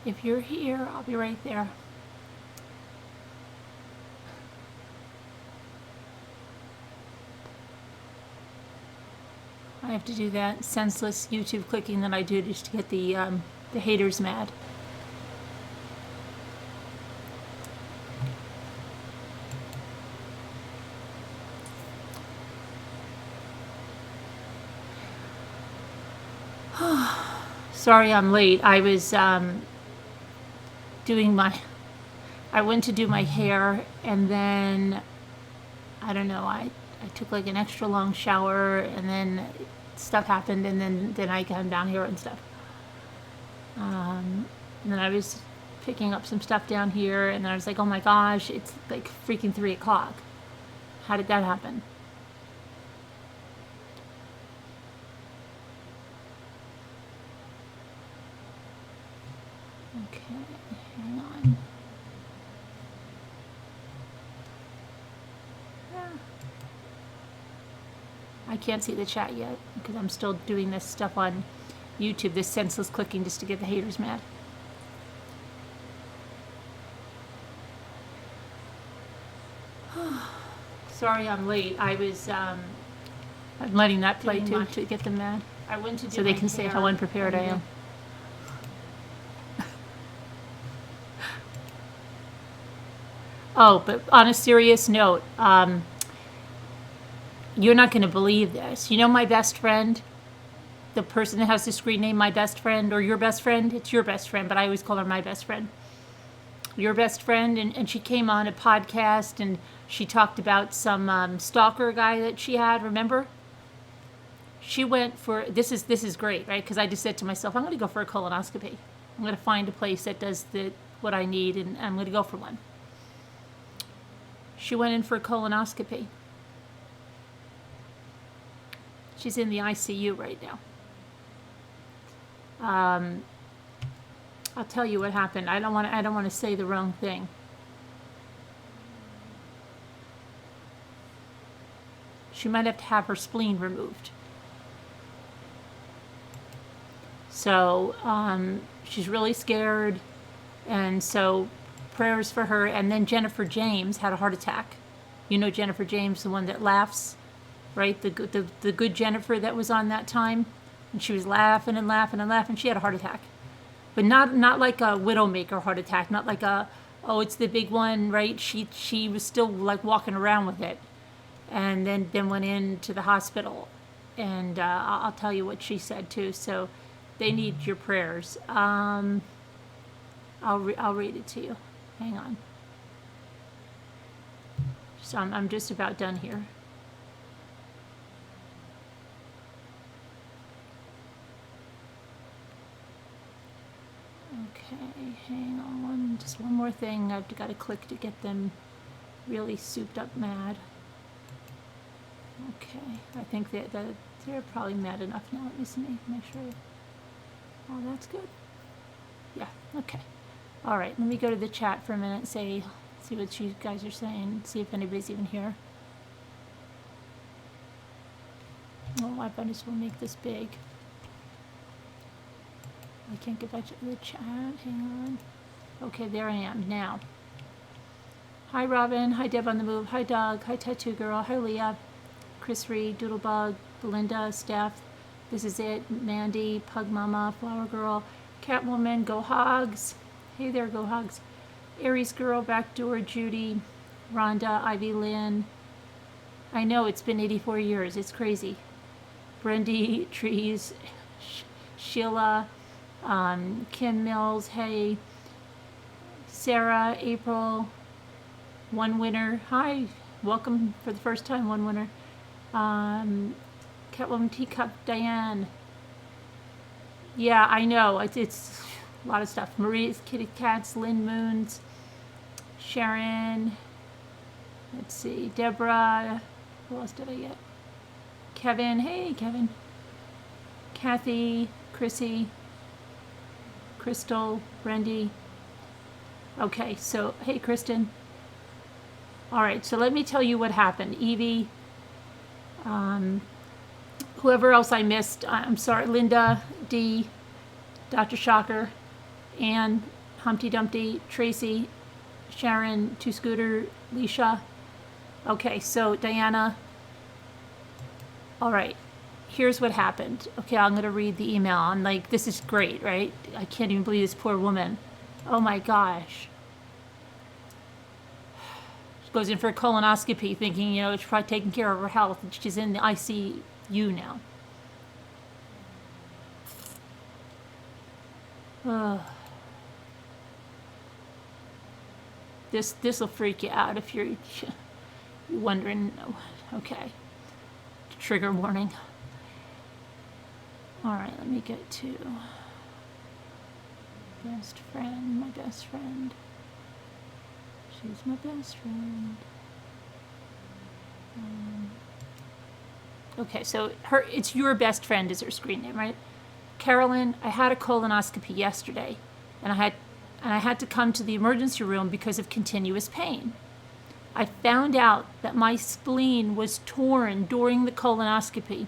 If you're here, I'll be right there. I have to do that senseless YouTube clicking that I do just to get the haters mad. Sorry I'm late. I was I went to do my hair, and then, I don't know, I took like an extra long shower, and then stuff happened, and then I came down here and stuff. And then I was picking up some stuff down here, and then I was like, oh my gosh, it's like freaking 3 o'clock. How did that happen? Okay, hang on. I can't see the chat yet because I'm still doing this stuff on YouTube, this senseless clicking just to get the haters mad. Sorry I'm late. I was I'm letting that play too to get them mad. I went to do so they can say how unprepared I am. Oh, but on a serious note, you're not going to believe this. You know my best friend? The person that has the screen name My Best Friend, or Your Best Friend? It's Your Best Friend, but I always call her My Best Friend. Your Best Friend, and she came on a podcast, and she talked about some stalker guy that she had, remember? She went for, this is great, right? Because I just said to myself, I'm going to go for a colonoscopy. I'm going to find a place that does what I need, and I'm going to go for one. She went in for a colonoscopy. She's in the ICU right now. I'll tell you what happened. I don't want to say the wrong thing. She might have to have her spleen removed. So she's really scared, and so prayers for her. And then Jennifer James had a heart attack. You know Jennifer James, the one that laughs, right? The good Jennifer that was on that time, and she was laughing and laughing and laughing. She had a heart attack, but not like a widowmaker heart attack, not like a, oh, it's the big one, right? She was still like walking around with it, and then went into the hospital, and I'll tell you what she said too. So they need your prayers. I'll read it to you. Hang on. So I'm just about done here. Okay, hang on. Just one more thing. I've got to click to get them really souped up mad. Okay, I think that they're probably mad enough now. Let me see. Make sure. Oh, that's good. Yeah. Okay. All right, let me go to the chat for a minute, see what you guys are saying, see if anybody's even here. Oh, I might as well make this big. I can't get back to the chat. Hang on. Okay, there I am now. Hi, Robin. Hi, Deb on the Move. Hi, Doug. Hi, Tattoo Girl. Hi, Leah. Chris Reed, Doodlebug, Belinda, Steph. This is it. Mandy, Pug Mama, Flower Girl, Catwoman, Go Hogs. Hey there, Go Hogs. Aries Girl, Backdoor, Judy, Rhonda, Ivy Lynn. I know, it's been 84 years. It's crazy. Brendy, Trees, Sheila, Kim Mills, hey. Sarah, April, One Winner. Hi, welcome for the first time, One Winner. Catwoman, Teacup, Diane. Yeah, I know, it's a lot of stuff. Marie's Kitty Cats, Lynn Moons, Sharon, let's see, Deborah, who else did I get? Kevin, hey Kevin. Kathy, Chrissy, Crystal, Brendy. Okay, so, hey Kristen. All right, so let me tell you what happened. Evie, whoever else I missed, I'm sorry, Linda, D, Dr. Shocker, Anne, Humpty Dumpty, Tracy, Sharon, Two Scooter, Leisha. Okay, so Diana. All right, here's what happened. Okay, I'm going to read the email. I'm like, this is great, right? I can't even believe this poor woman. Oh my gosh. She goes in for a colonoscopy thinking, she's probably taking care of her health, and she's in the ICU now. This will freak you out if you're wondering. Okay. Trigger warning. All right, let me get to best friend, my best friend. She's my best friend. Okay, so it's your best friend is her screen name, right? Carolyn, I had a colonoscopy yesterday, and I had to come to the emergency room because of continuous pain. I found out that my spleen was torn during the colonoscopy.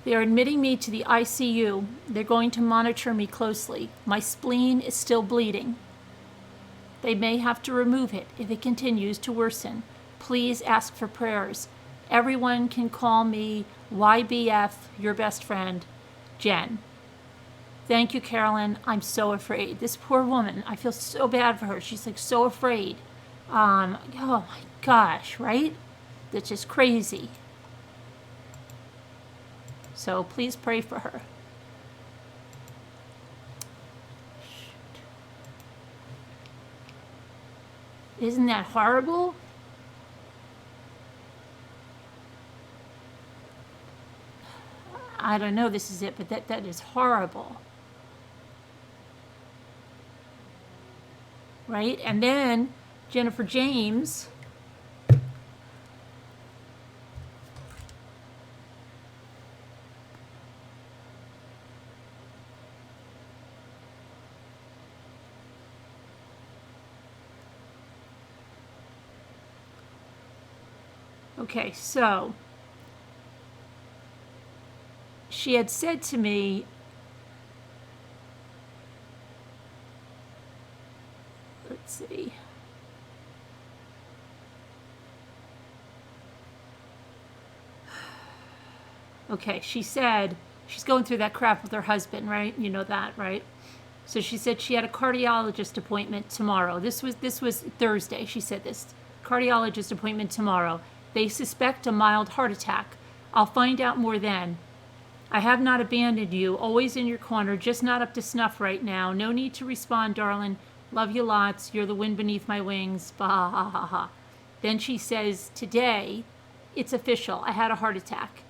They are admitting me to the ICU. They're going to monitor me closely. My spleen is still bleeding. They may have to remove it if it continues to worsen. Please ask for prayers. Everyone can call me YBF, your best friend, Jen. Thank you, Carolyn. I'm so afraid. This poor woman, I feel so bad for her. She's like so afraid. Oh my gosh, right? That's just crazy. So please pray for her. Isn't that horrible? I don't know this is it, but that is horrible. Right? And then Jennifer James. Okay, so she had said to me, let's see. Okay, she said she's going through that crap with her husband, right? You know that, right? So she said she had a cardiologist appointment tomorrow. This was Thursday. She said this cardiologist appointment tomorrow. They suspect a mild heart attack. I'll find out more then. I have not abandoned you, always in your corner, just not up to snuff right now. No need to respond, darling. Love you lots. You're the wind beneath my wings. Bah, ha, ha, ha. Then she says, today, it's official. I had a heart attack.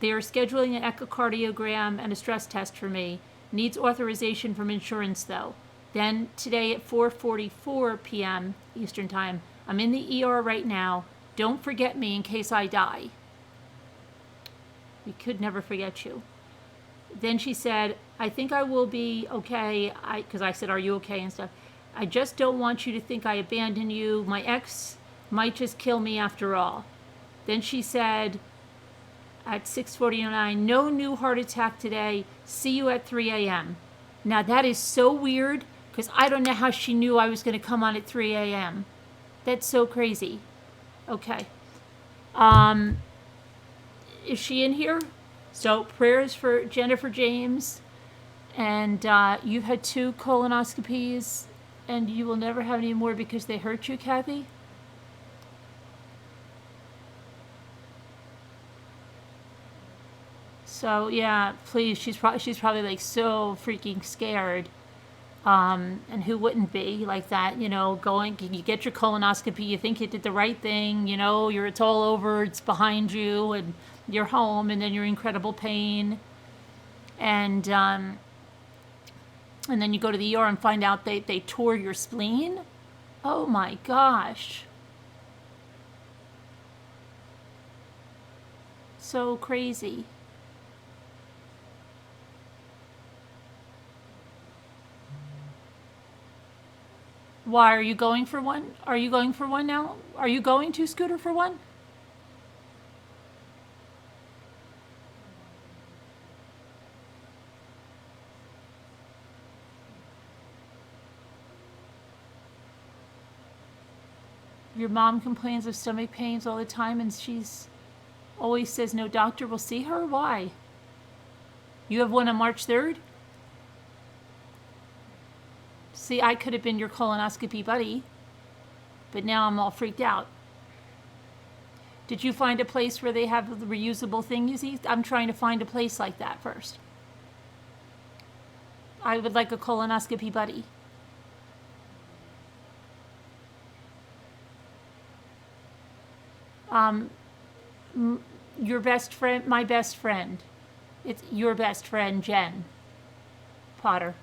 They are scheduling an echocardiogram and a stress test for me. Needs authorization from insurance, though. Then, today at 4:44 p.m. Eastern Time, I'm in the ER right now. Don't forget me in case I die. We could never forget you. Then she said, I think I will be okay. Because I said, are you okay and stuff. I just don't want you to think I abandoned you. My ex might just kill me after all. Then she said at 6:49, no new heart attack today. See you at 3 a.m. Now that is so weird because I don't know how she knew I was going to come on at 3 a.m. That's so crazy. Okay. Is she in here? So prayers for Jennifer James. And you've had 2 colonoscopies and you will never have any more because they hurt you, Kathy? So yeah, please, she's probably like so freaking scared. And who wouldn't be like that, going, you get your colonoscopy, you think you did the right thing, it's all over, it's behind you, and you're home, and then you're in incredible pain. And then you go to the ER and find out they tore your spleen. Oh my gosh. So crazy. Why, are you going for one? Are you going for one now? Are you going to Scooter for one? Your mom complains of stomach pains all the time, and she's always says no doctor will see her. Why? You have one on March 3rd? See, I could have been your colonoscopy buddy, but now I'm all freaked out. Did you find a place where they have the reusable thing, you see? I'm trying to find a place like that first. I would like a colonoscopy buddy. Your best friend, my best friend. It's your best friend, Jen Potter.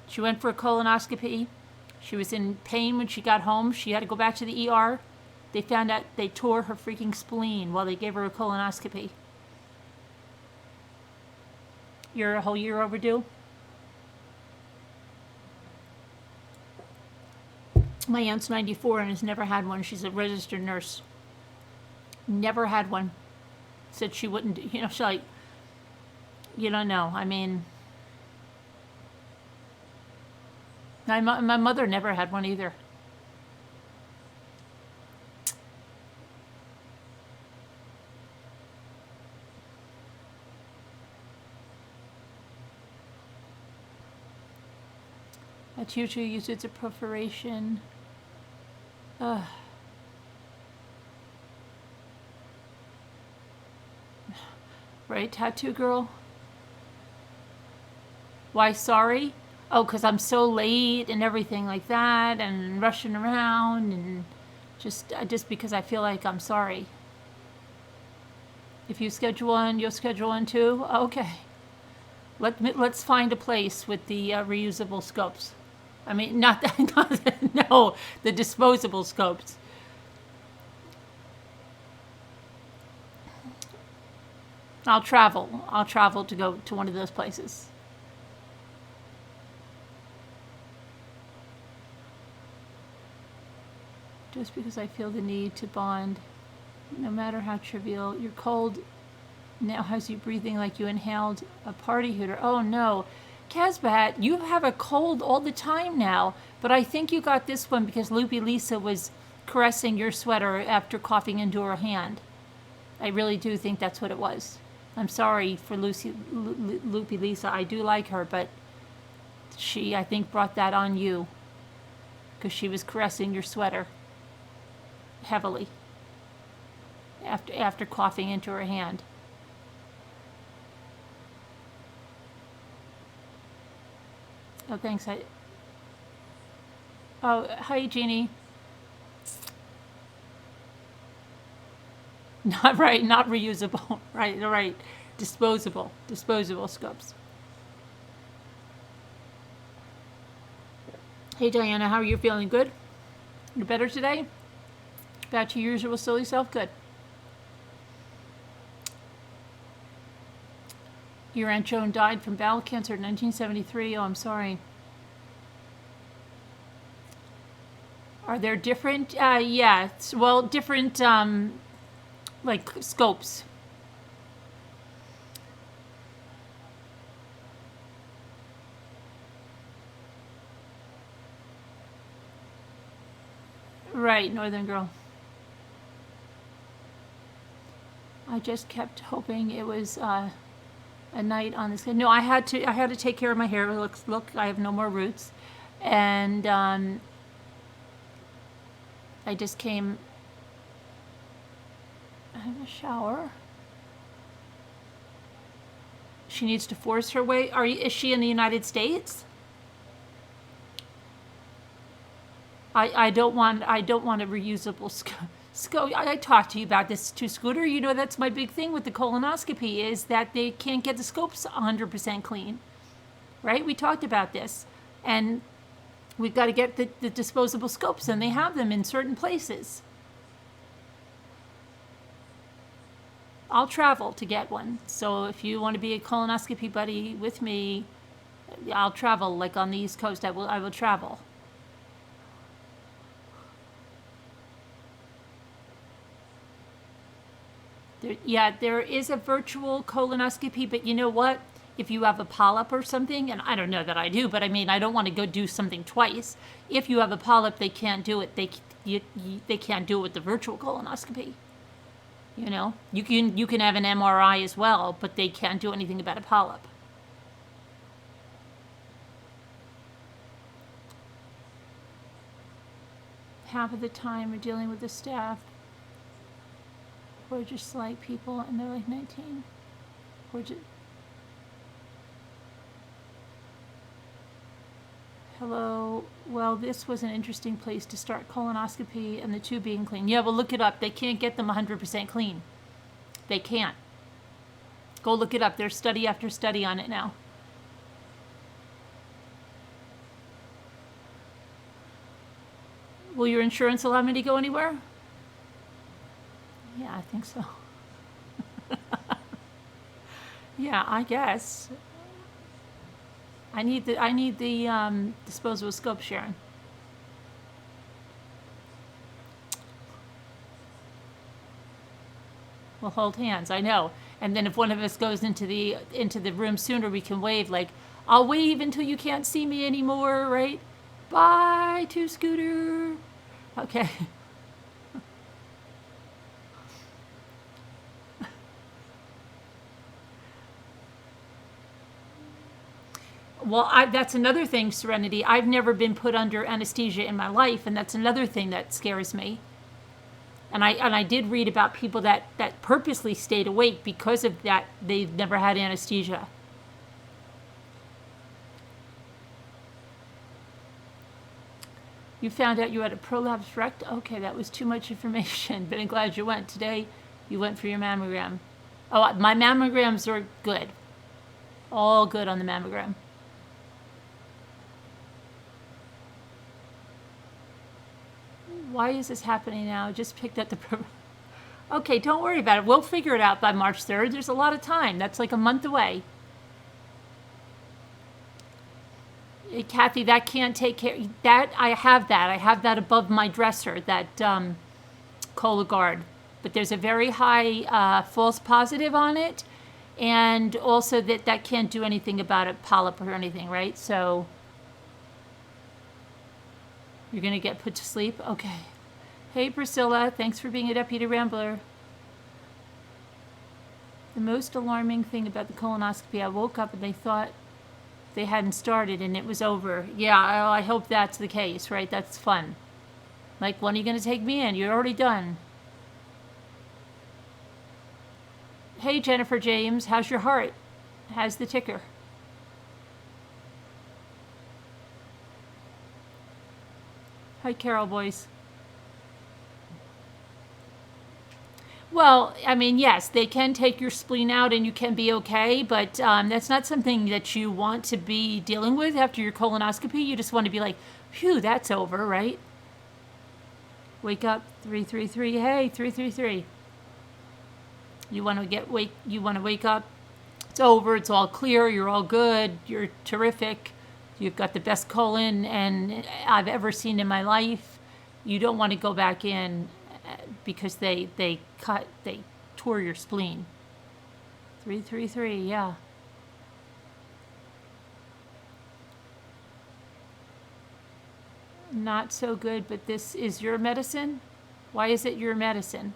She went for a colonoscopy. She was in pain when she got home. She had to go back to the ER. They found out they tore her freaking spleen while they gave her a colonoscopy. You're a whole year overdue. My aunt's 94 and has never had one. She's a registered nurse. Never had one. Said she wouldn't, she's like, you don't know. I mean, my mother never had one either. That's usually used as a perforation. Right, tattoo girl? Why sorry? Oh, because I'm so late and everything like that and rushing around and just because I feel like I'm sorry. If you schedule one, you'll schedule one too? Okay. Let's find a place with the reusable scopes. I mean, not that, no, the disposable scopes. I'll travel to go to one of those places. Just because I feel the need to bond, no matter how trivial. Your cold now has you breathing like you inhaled a party hooter. Oh no. Casbat, you have a cold all the time now, but I think you got this one because Loopy Lisa was caressing your sweater after coughing into her hand. I really do think that's what it was. I'm sorry for Loopy Lisa. I do like her, but she, I think, brought that on you because she was caressing your sweater heavily after coughing into her hand. Oh, thanks. Oh, hi, Jeannie. Not right, not reusable. Right. Disposable scopes. Hey, Diana, how are you feeling? Good? You're better today? Back to your usual silly self? Good. Your Aunt Joan died from bowel cancer in 1973. Oh, I'm sorry. Are there different, yeah, well, different, like, scopes. Right, Northern Girl. I just kept hoping it was, a night on this. No, I had to take care of my hair. Look, I have no more roots, and I just came out of a shower. She needs to force her way. Is she in the United States? I don't want a reusable scope. I talked to you about this too, Scooter. You know that's my big thing with the colonoscopy is that they can't get the scopes 100% clean, right? We talked about this, and we've got to get the disposable scopes, and they have them in certain places. I'll travel to get one. So if you want to be a colonoscopy buddy with me, I'll travel. Like on the East Coast, I will travel. There is a virtual colonoscopy, but you know what? If you have a polyp or something, and I don't know that I do, but I mean, I don't want to go do something twice. If you have a polyp, they can't do it. They they can't do it with the virtual colonoscopy. You know, you can have an MRI as well, but they can't do anything about a polyp. Half of the time we're dealing with the staff who are just like people and they're like 19. Or just, hello, well, this was an interesting place to start colonoscopy and the tube being clean. Yeah, well, look it up. They can't get them 100% clean. They can't. Go look it up. There's study after study on it now. Will your insurance allow me to go anywhere? Yeah, I think so. Yeah, I guess. I need the disposable scope, Sharon. We'll hold hands, I know. And then if one of us goes into the room sooner, we can wave like, I'll wave until you can't see me anymore, right? Bye to Scooter. Okay. Well, that's another thing, Serenity. I've never been put under anesthesia in my life, and that's another thing that scares me. And I did read about people that purposely stayed awake because of that. They've never had anesthesia. You found out you had a prolapse rectum? Okay, that was too much information, but I'm glad you went. Today, you went for your mammogram. Oh, my mammograms are good. All good on the mammogram. Why is this happening now? Just picked up the... Okay, don't worry about it. We'll figure it out by March 3rd. There's a lot of time. That's like a month away. Kathy, that can't take care... That, I have that. I have that above my dresser, that Cologuard. But there's a very high false positive on it. And also that can't do anything about a polyp or anything, right? So... You're going to get put to sleep? Okay. Hey, Priscilla. Thanks for being a Deputy Rambler. The most alarming thing about the colonoscopy, I woke up and they thought they hadn't started and it was over. Yeah, I hope that's the case, right? That's fun. Like, when are you going to take me in? You're already done. Hey, Jennifer James. How's your heart? How's the ticker? Hi, Carol Boyce. Well, I mean, yes, they can take your spleen out and you can be okay, but that's not something that you want to be dealing with after your colonoscopy. You just want to be like, phew, that's over, right? Wake up, 333. Hey, 333. You want to wake up. It's over. It's all clear. You're all good. You're terrific. You've got the best colon and I've ever seen in my life. You don't want to go back in because they tore your spleen. 333, yeah. Not so good, but this is your medicine? Why is it your medicine?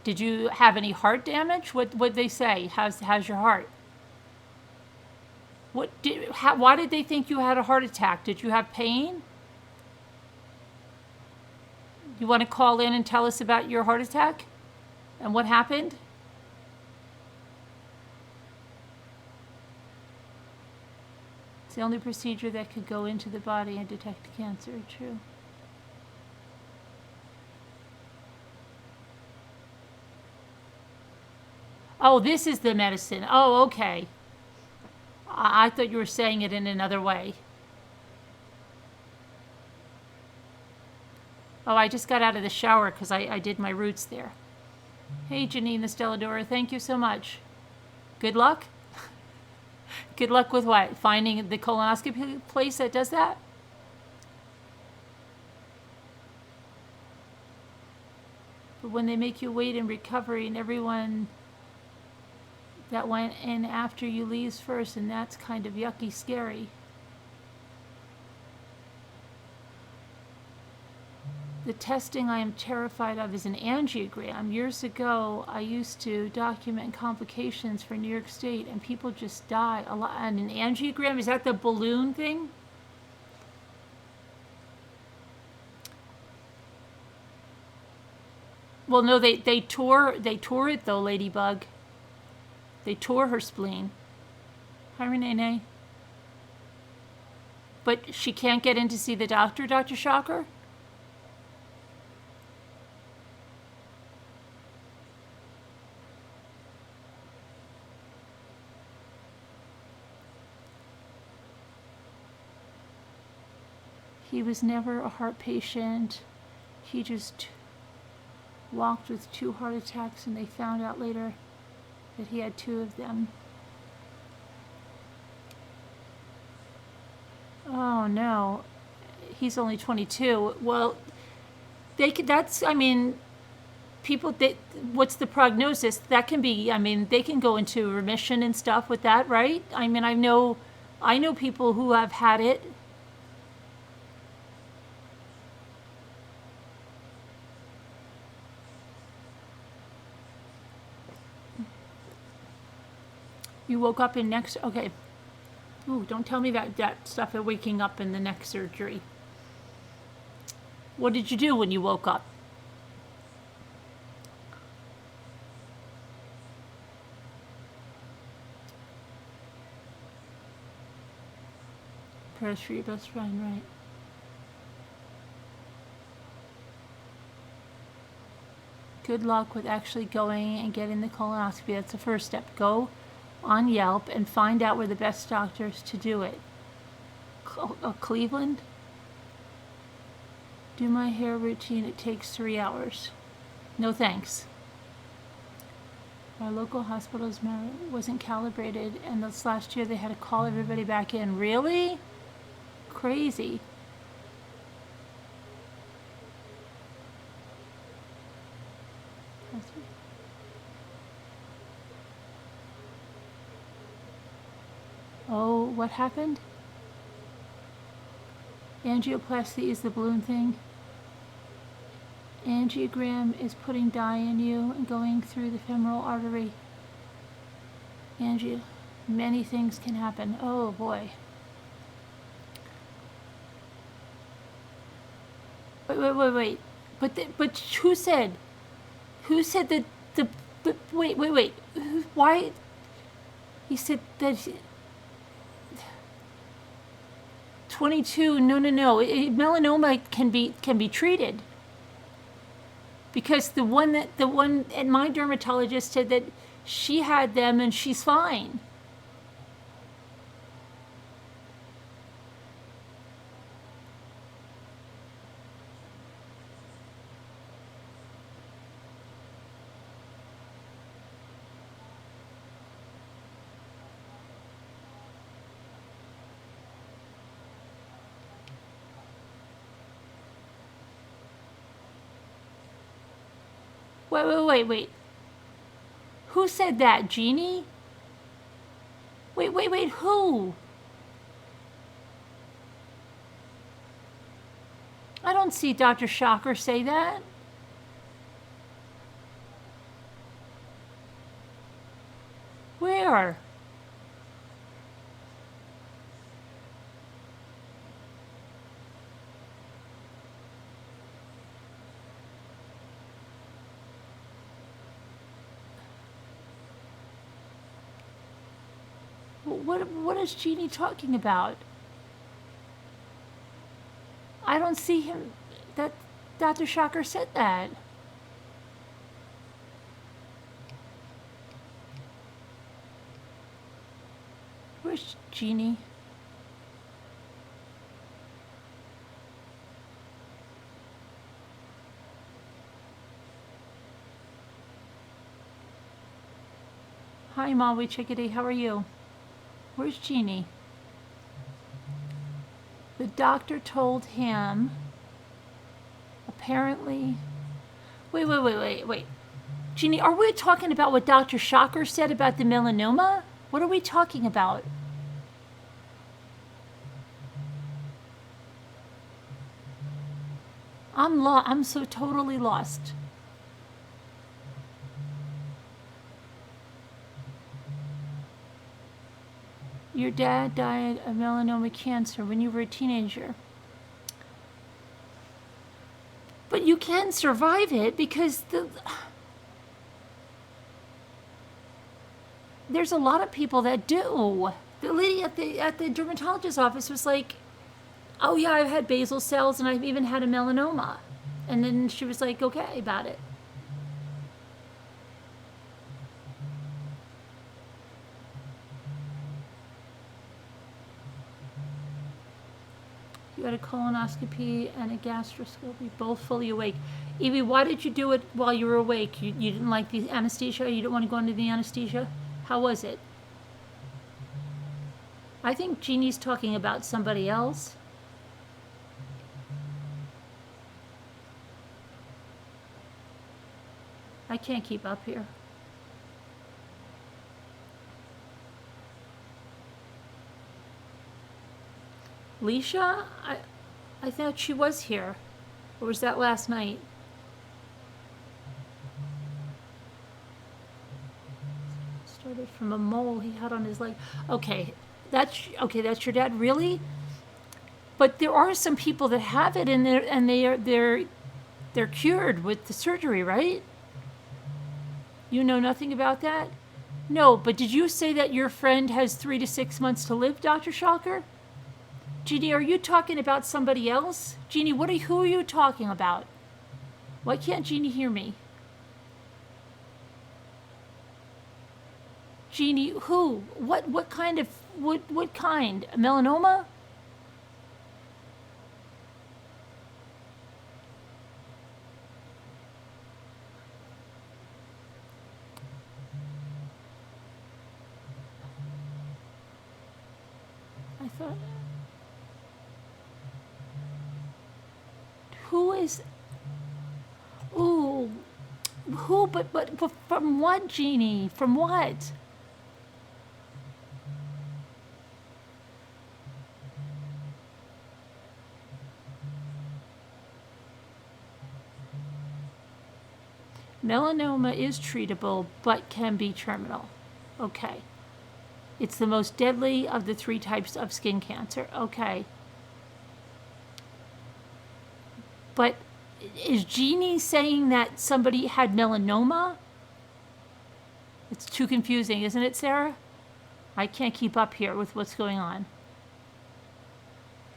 Did you have any heart damage? What'd they say? How's your heart? Why did they think you had a heart attack? Did you have pain? You want to call in and tell us about your heart attack and what happened? It's the only procedure that could go into the body and detect cancer. True. Oh, this is the medicine. Oh, okay. I thought you were saying it in another way. Oh, I just got out of the shower because I did my roots there. Hey, Janine the Stelladora, thank you so much. Good luck? Good luck with what? Finding the colonoscopy place that does that? But when they make you wait in recovery and everyone that went in after you leaves first, and that's kind of yucky scary. The testing I am terrified of is an angiogram. Years ago, I used to document complications for New York State, and people just die a lot. And an angiogram, is that the balloon thing? Well, no, they tore it though, Ladybug. They tore her spleen. Hi, Renee. But she can't get in to see the doctor, Dr. Shocker? He was never a heart patient. He just walked with 2 heart attacks, and they found out later that he had 2 of them. Oh no, he's only 22. Well, I mean, people, what's the prognosis? That can be, I mean, they can go into remission and stuff with that, right? I mean, I know people who have had it. You woke up in next, okay. Ooh, don't tell me that stuff of waking up in the neck surgery. What did you do when you woke up? Prayers for your best friend, right? Good luck with actually going and getting the colonoscopy. That's the first step. Go on Yelp and find out where the best doctors to do it. Cleveland? Do my hair routine. It takes 3 hours. No thanks. Our local hospital's wasn't calibrated, and this last year they had to call everybody back in. Really? Crazy. Oh, what happened? Angioplasty is the balloon thing. Angiogram is putting dye in you and going through the femoral artery. Many things can happen. Oh boy. Wait. But who said that wait. Why? He said that 22. No. Melanoma can be treated. Because the one and my dermatologist said that she had them and she's fine. Wait. Who said that, Jeannie? Wait, who? I don't see Dr. Shocker say that. Where? What is Jeannie talking about? I don't see him. That Dr. Shocker said that. Where's Jeannie? Hi, Molly Chickadee. How are you? Where's Jeannie? The doctor told him, apparently... Wait. Jeannie, are we talking about what Dr. Shocker said about the melanoma? What are we talking about? I'm so totally lost. Your dad died of melanoma cancer when you were a teenager. But you can survive it because there's a lot of people that do. The lady at the dermatologist's office was like, "Oh yeah, I've had basal cells and I've even had a melanoma," and then she was like, "Okay about it." You had a colonoscopy and a gastroscopy, both fully awake. Evie, why did you do it while you were awake? You didn't like the anesthesia? You didn't want to go into the anesthesia? How was it? I think Jeannie's talking about somebody else. I can't keep up here. Leisha? I thought she was here. Or was that last night? Started from a mole he had on his leg. Okay, that's your dad, really? But there are some people that have it and they're cured with the surgery, right? You know nothing about that? No, but did you say that your friend has 3 to 6 months to live, Dr. Schalker? Jeannie, are you talking about somebody else? Jeannie, who are you talking about? Why can't Jeannie hear me? Jeannie, who? What kind? A melanoma? I thought... Who is... Ooh. Who? But from what, Jeannie? From what? Melanoma is treatable, but can be terminal. Okay. It's the most deadly of the 3 types of skin cancer. Okay. But is Jeannie saying that somebody had melanoma? It's too confusing, isn't it, Sarah? I can't keep up here with what's going on.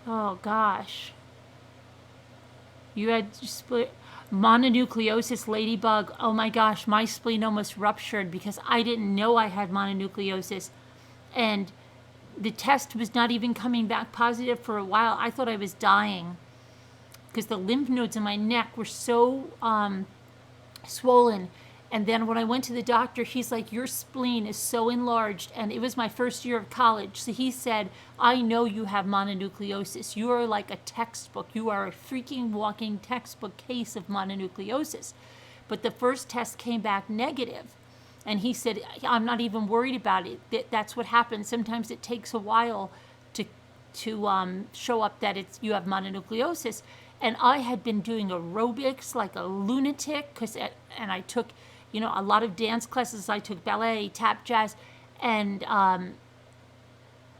Oh, gosh. You had split... Mononucleosis, ladybug. Oh my gosh, my spleen almost ruptured because I didn't know I had mononucleosis. And the test was not even coming back positive for a while. I thought I was dying because the lymph nodes in my neck were so swollen. And then when I went to the doctor, he's like, your spleen is so enlarged. And it was my first year of college. So he said, I know you have mononucleosis. You are like a textbook. You are a freaking walking textbook case of mononucleosis. But the first test came back negative. And he said, I'm not even worried about it. That's what happens. Sometimes it takes a while to show up that you have mononucleosis. And I had been doing aerobics like a lunatic and I took, a lot of dance classes. I took ballet, tap, jazz, and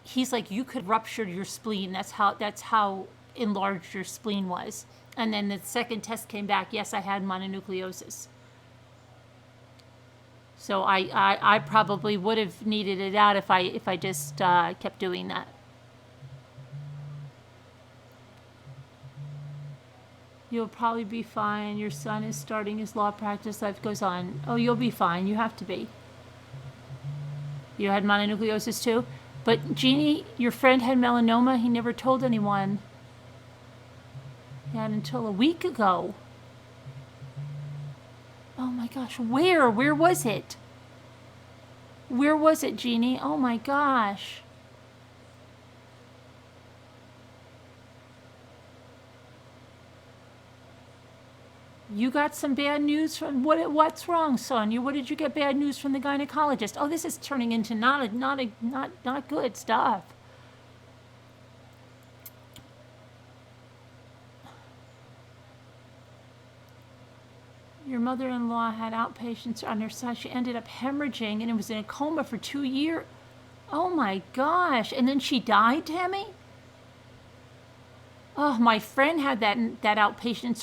he's like, you could rupture your spleen. That's how enlarged your spleen was. And then the second test came back. Yes, I had mononucleosis. So I probably would have needed it out if I just kept doing that. You'll probably be fine. Your son is starting his law practice. Life goes on. Oh, you'll be fine. You have to be. You had mononucleosis too? But Jeannie, your friend had melanoma. He never told anyone. He had until a week ago. Oh my gosh. Where? Where was it? Where was it, Jeannie? Oh my gosh. You got some bad news from what's wrong, son? What did you get bad news from the gynecologist? Oh, this is turning into not good stuff. Your mother-in-law had outpatients on her side. She ended up hemorrhaging and it was in a coma for 2 years. Oh my gosh. And then she died, Tammy? Oh, my friend had that outpatient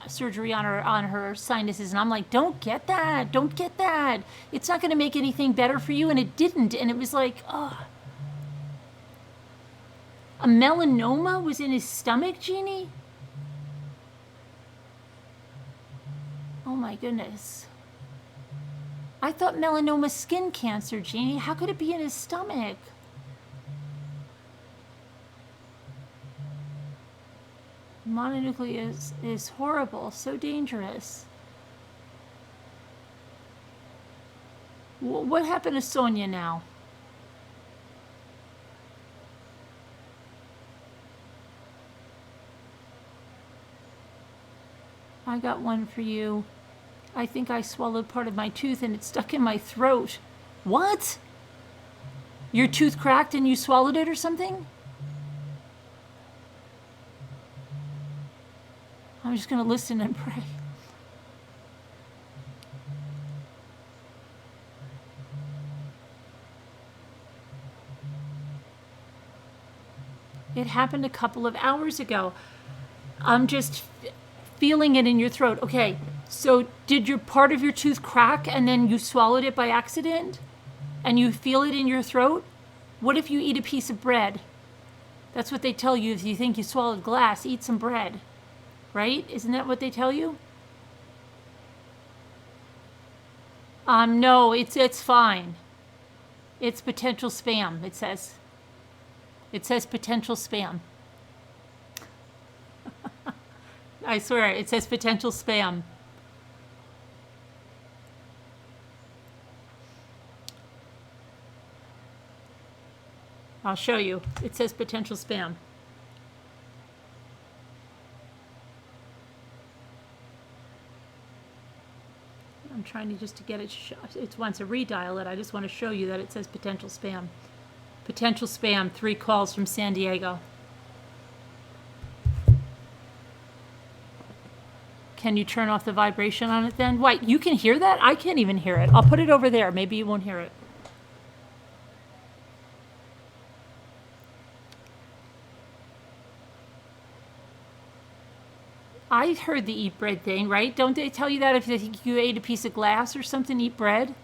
surgery on her sinuses, and I'm like, don't get that. Don't get that. It's not going to make anything better for you, and it didn't. And it was like, oh. A melanoma was in his stomach, Jeannie? Oh my goodness. I thought melanoma skin cancer, Jeannie. How could it be in his stomach? Mononuclear is horrible, so dangerous. What happened to Sonia now? I got one for you. I think I swallowed part of my tooth and it stuck in my throat. What? Your tooth cracked and you swallowed it or something? I'm just going to listen and pray. It happened a couple of hours ago. I'm just feeling it in your throat. Okay, so did your part of your tooth crack and then you swallowed it by accident? And you feel it in your throat? What if you eat a piece of bread? That's what they tell you if you think you swallowed glass, eat some bread. Right? Isn't that what they tell you? No, it's fine. It's potential spam, it says. It says potential spam. I swear, it says potential spam. I'll show you. It says potential spam. I'm trying to get it. It wants to redial it. I just want to show you that it says potential spam. Potential spam, 3 calls from San Diego. Can you turn off the vibration on it then? Wait, you can hear that? I can't even hear it. I'll put it over there. Maybe you won't hear it. I heard the eat bread thing, right? Don't they tell you that if you ate a piece of glass or something, eat bread?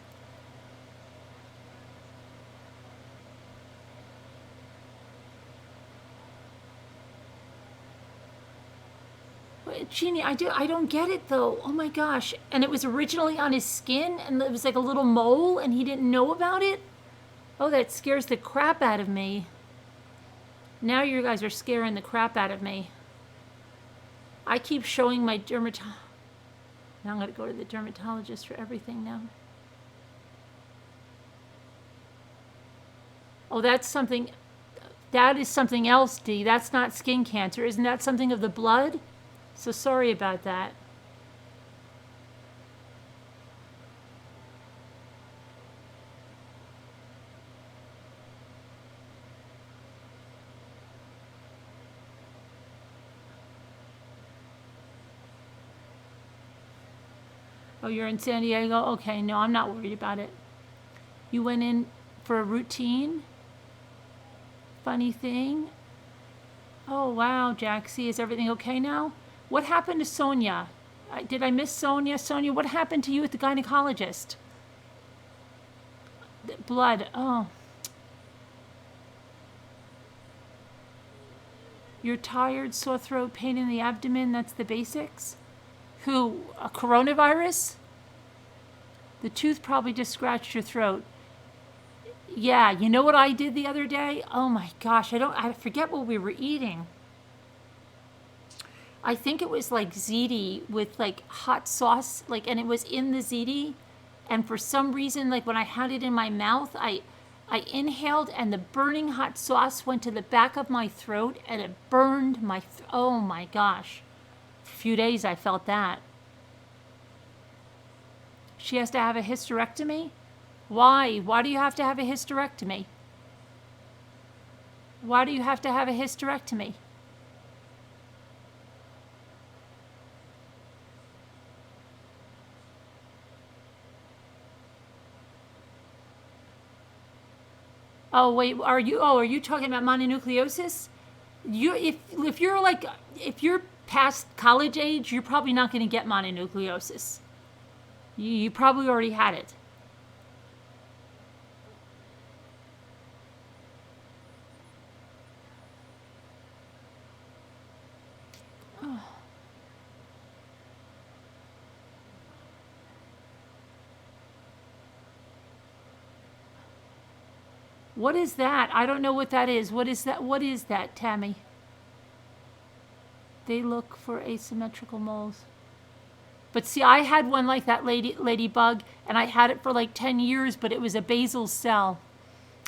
Jeannie, I don't get it though. Oh my gosh. And it was originally on his skin and it was like a little mole and he didn't know about it? Oh, that scares the crap out of me. Now you guys are scaring the crap out of me. I keep showing my dermatologist. Now I'm going to go to the dermatologist for everything now. Oh, that's something. That is something else, Dee. That's not skin cancer. Isn't that something of the blood? So sorry about that. Oh, you're in San Diego? Okay, no, I'm not worried about it. You went in for a routine? Funny thing? Oh, wow, Jaxie, is everything okay now? What happened to Sonia? Did I miss Sonia? Sonia, what happened to you at the gynecologist? Blood, oh. You're tired, sore throat, pain in the abdomen, that's the basics? Who, a coronavirus? The tooth probably just scratched your throat. Yeah, you know what I did the other day? Oh my gosh, I forget what we were eating. I think it was like ziti with like hot sauce, and it was in the ziti. And for some reason, when I had it in my mouth, I inhaled and the burning hot sauce went to the back of my throat and it burned my, oh my gosh. For a few days I felt that. She has to have a hysterectomy? Why? Why do you have to have a hysterectomy? Why do you have to have a hysterectomy? Oh wait, are you talking about mononucleosis? If you're past college age, you're probably not going to get mononucleosis. You probably already had it. What is that? I don't know what that is. What is that? What is that, Tammy? They look for asymmetrical moles. But see, I had one like that ladybug, and I had it for like 10 years, but it was a basal cell.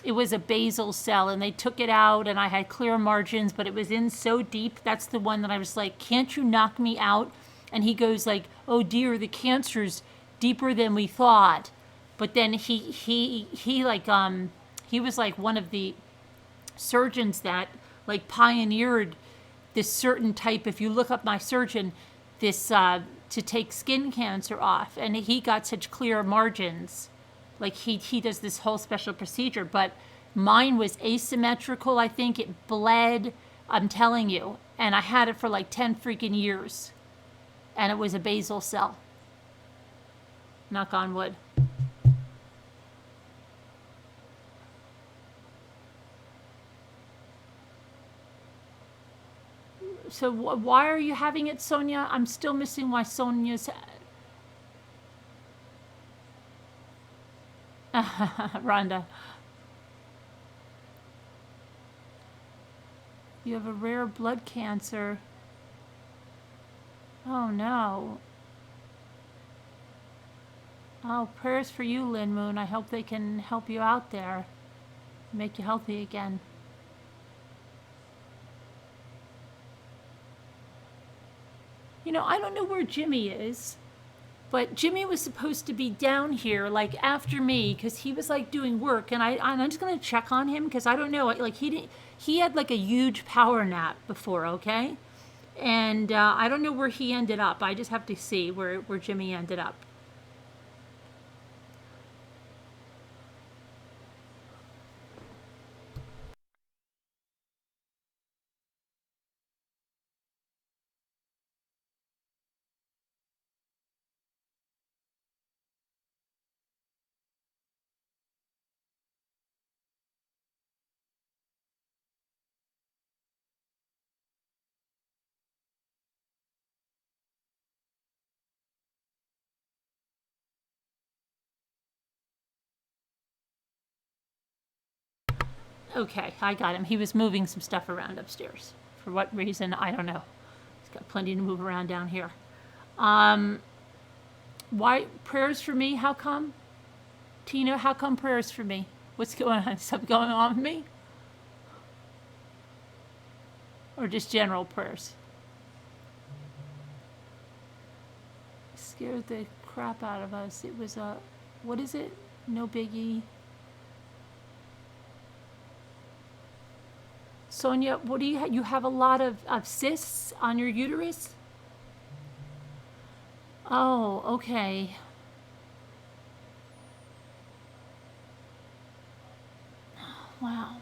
It was a basal cell, and they took it out, and I had clear margins, but it was in so deep. That's the one that I was like, can't you knock me out? And he goes like, oh dear, the cancer's deeper than we thought. But then he was like one of the surgeons that like pioneered this certain type. If you look up my surgeon, this to take skin cancer off, and he got such clear margins. Like he does this whole special procedure, but mine was asymmetrical. I think it bled. I'm telling you, and I had it for like 10 freaking years, and it was a basal cell. Knock on wood. So why are you having it, Sonia? I'm still missing why Sonia's... Rhonda. You have a rare blood cancer. Oh, no. Oh, prayers for you, Lynn Moon. I hope they can help you out there. Make you healthy again. You know, I don't know where Jimmy is, but Jimmy was supposed to be down here, like, after me, because he was, like, doing work, and I'm just going to check on him, because I don't know, like, he had, like, a huge power nap before, okay? And I don't know where he ended up. I just have to see where Jimmy ended up. Okay, I got him. He was moving some stuff around upstairs. For what reason, I don't know. He's got plenty to move around down here. Why prayers for me? How come? Tina, how come prayers for me? What's going on? Something going on with me? Or just general prayers? Scared the crap out of us. It was a, what is it? No biggie. Sonia, what do you have a lot of cysts on your uterus? Oh, okay. Wow.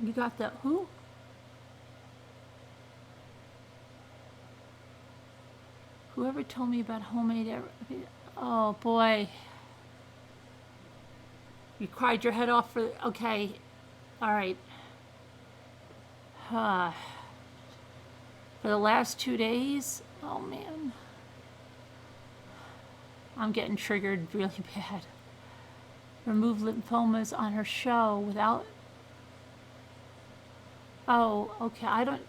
You got the who? Whoever told me about homemade, oh boy. You cried your head off for, okay. All right. For the last 2 days, oh man. I'm getting triggered really bad. Remove lymphomas on her show without, oh, okay, I don't,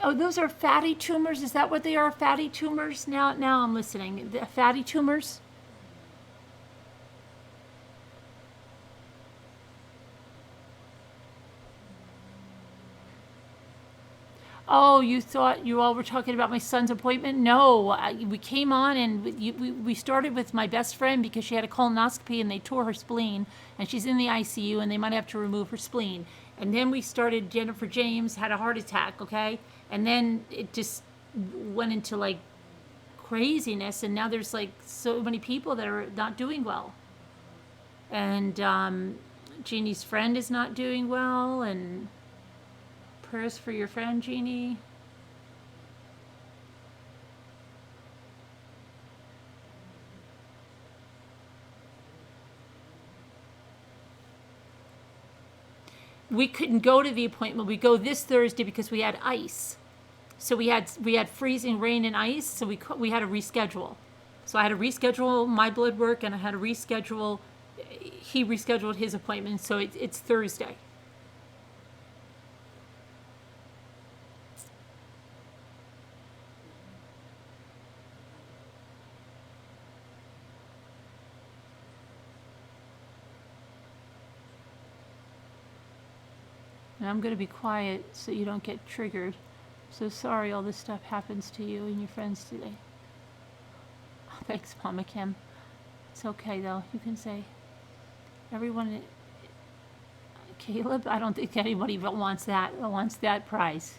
oh, those are fatty tumors? Is that what they are, fatty tumors? Now I'm listening. The fatty tumors? Oh, you thought you all were talking about my son's appointment? No, we came on and we started with my best friend because she had a colonoscopy and they tore her spleen and she's in the ICU and they might have to remove her spleen. And then we started, Jennifer James had a heart attack, okay? And then it just went into like craziness and now there's like so many people that are not doing well. And Jeannie's friend is not doing well, and prayers for your friend, Jeannie. We couldn't go to the appointment. We go this Thursday because we had ice. So we had freezing rain and ice, so we had to reschedule. So I had to reschedule my blood work, and I had to reschedule. He rescheduled his appointment, so it's Thursday. And I'm going to be quiet so you don't get triggered. So sorry all this stuff happens to you and your friends today. Thanks, Mama Kim. It's okay, though. You can say, everyone, Caleb, I don't think anybody wants that prize.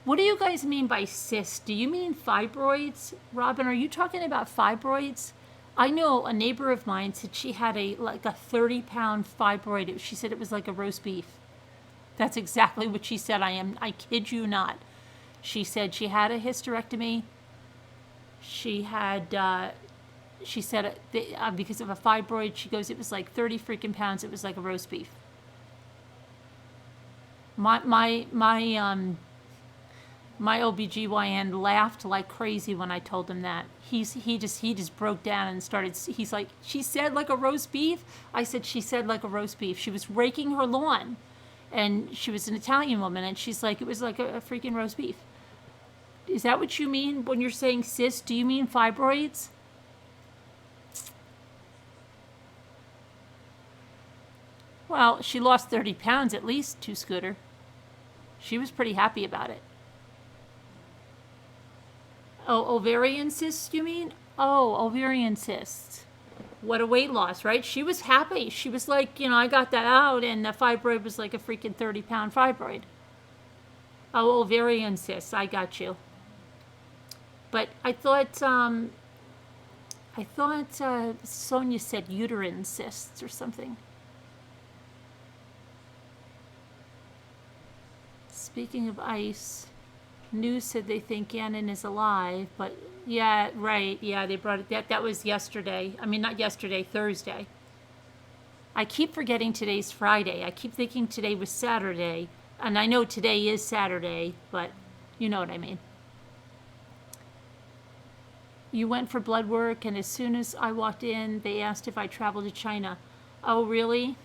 What do you guys mean by cysts? Do you mean fibroids? Robin, are you talking about fibroids? I know a neighbor of mine said she had like a 30-pound fibroid. She said it was like a roast beef. That's exactly what she said. I kid you not. She said she had a hysterectomy. She had, she said because of a fibroid, she goes, it was like 30 freaking pounds. It was like a roast beef. My OBGYN laughed like crazy when I told him that. He just broke down and started, he's like, she said like a roast beef? I said, she said like a roast beef. She was raking her lawn, and she was an Italian woman, and she's like, it was like a freaking roast beef. Is that what you mean when you're saying cysts? Do you mean fibroids? Well, she lost 30 pounds at least to Scooter. She was pretty happy about it. Oh, ovarian cysts, you mean? Oh, ovarian cysts. What a weight loss, right? She was happy. She was like, I got that out, and the fibroid was like a freaking 30-pound fibroid. Oh, ovarian cysts, I got you. But I thought Sonia said uterine cysts or something. Speaking of ice, news said they think Gannon is alive, but yeah, right, yeah, they brought it, that was yesterday. I mean, not yesterday, Thursday. I keep forgetting today's Friday. I keep thinking today was Saturday, and I know today is Saturday, but you know what I mean. You went for blood work, and as soon as I walked in, they asked if I traveled to China. Oh, really?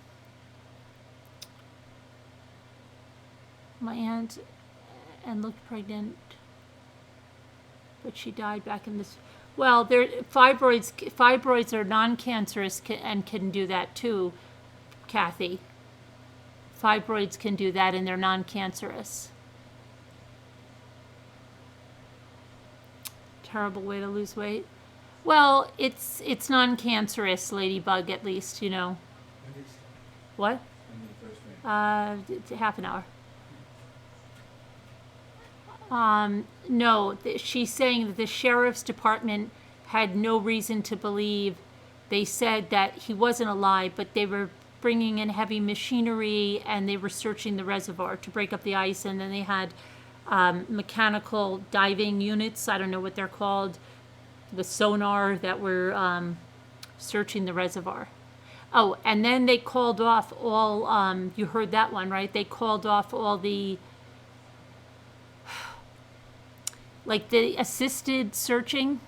My aunt and looked pregnant, but she died back in this. Well, fibroids are non-cancerous and can do that too, Kathy. Fibroids can do that, and they're non-cancerous. Terrible way to lose weight. Well, it's non-cancerous, Ladybug, at least, What? Half an hour. No, she's saying that the sheriff's department had no reason to believe. They said that he wasn't alive, but they were bringing in heavy machinery, and they were searching the reservoir to break up the ice, and then they had mechanical diving units, I don't know what they're called, the sonar, that were searching the reservoir. Oh, and then they called off all, you heard that one, right? They called off all the, like the assisted searching,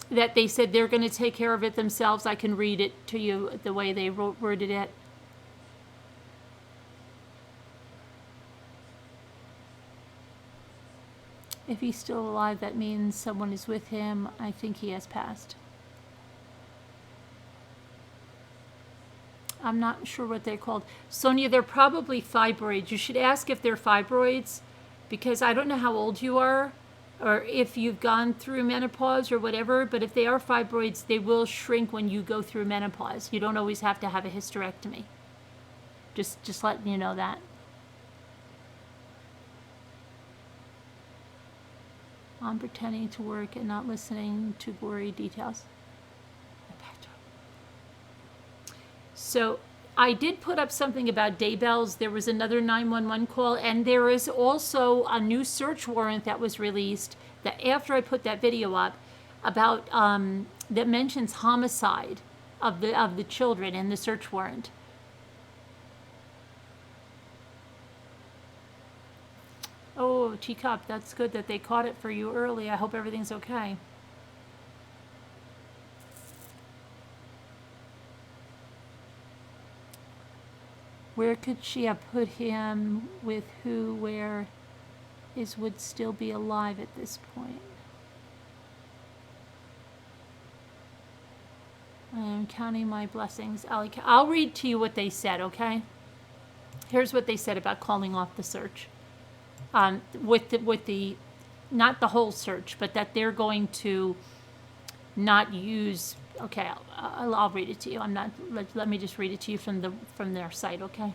that they said they're going to take care of it themselves. I can read it to you the way they worded it. If he's still alive, that means someone is with him. I think he has passed. I'm not sure what they're called. Sonia, they're probably fibroids. You should ask if they're fibroids, because I don't know how old you are or if you've gone through menopause or whatever, but if they are fibroids, they will shrink when you go through menopause. You don't always have to have a hysterectomy. Just letting you know that. I'm pretending to work and not listening to gory details. So I did put up something about Daybells. There was another 911 call, and there is also a new search warrant that was released that after I put that video up about that mentions homicide of the children in the search warrant. Oh, Teacup, that's good that they caught it for you early. I hope everything's okay. Where could she have put him, with who, where is would still be alive at this point? I am counting my blessings. I'll read to you what they said, okay? Here's what they said about calling off the search. With the, not the whole search, but that they're going to not use, okay, I'll read it to you. Let me just read it to you from their site, okay?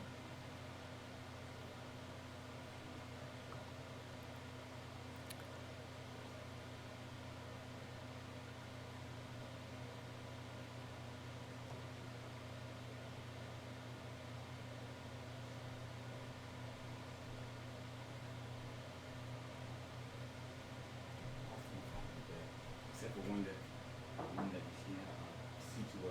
Except for one that she see to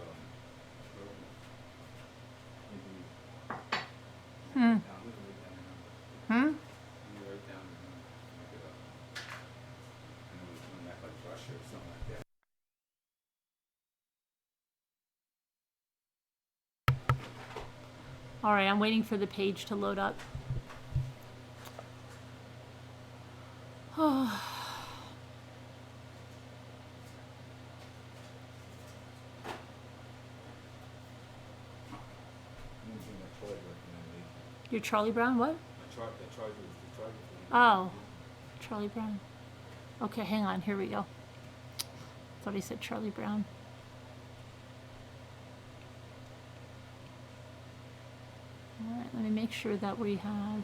All right, I'm waiting for the page to load up. Oh. Your Charlie Brown, what? Oh, Charlie Brown. Okay, hang on, here we go. Thought he said Charlie Brown. All right, let me make sure that we have.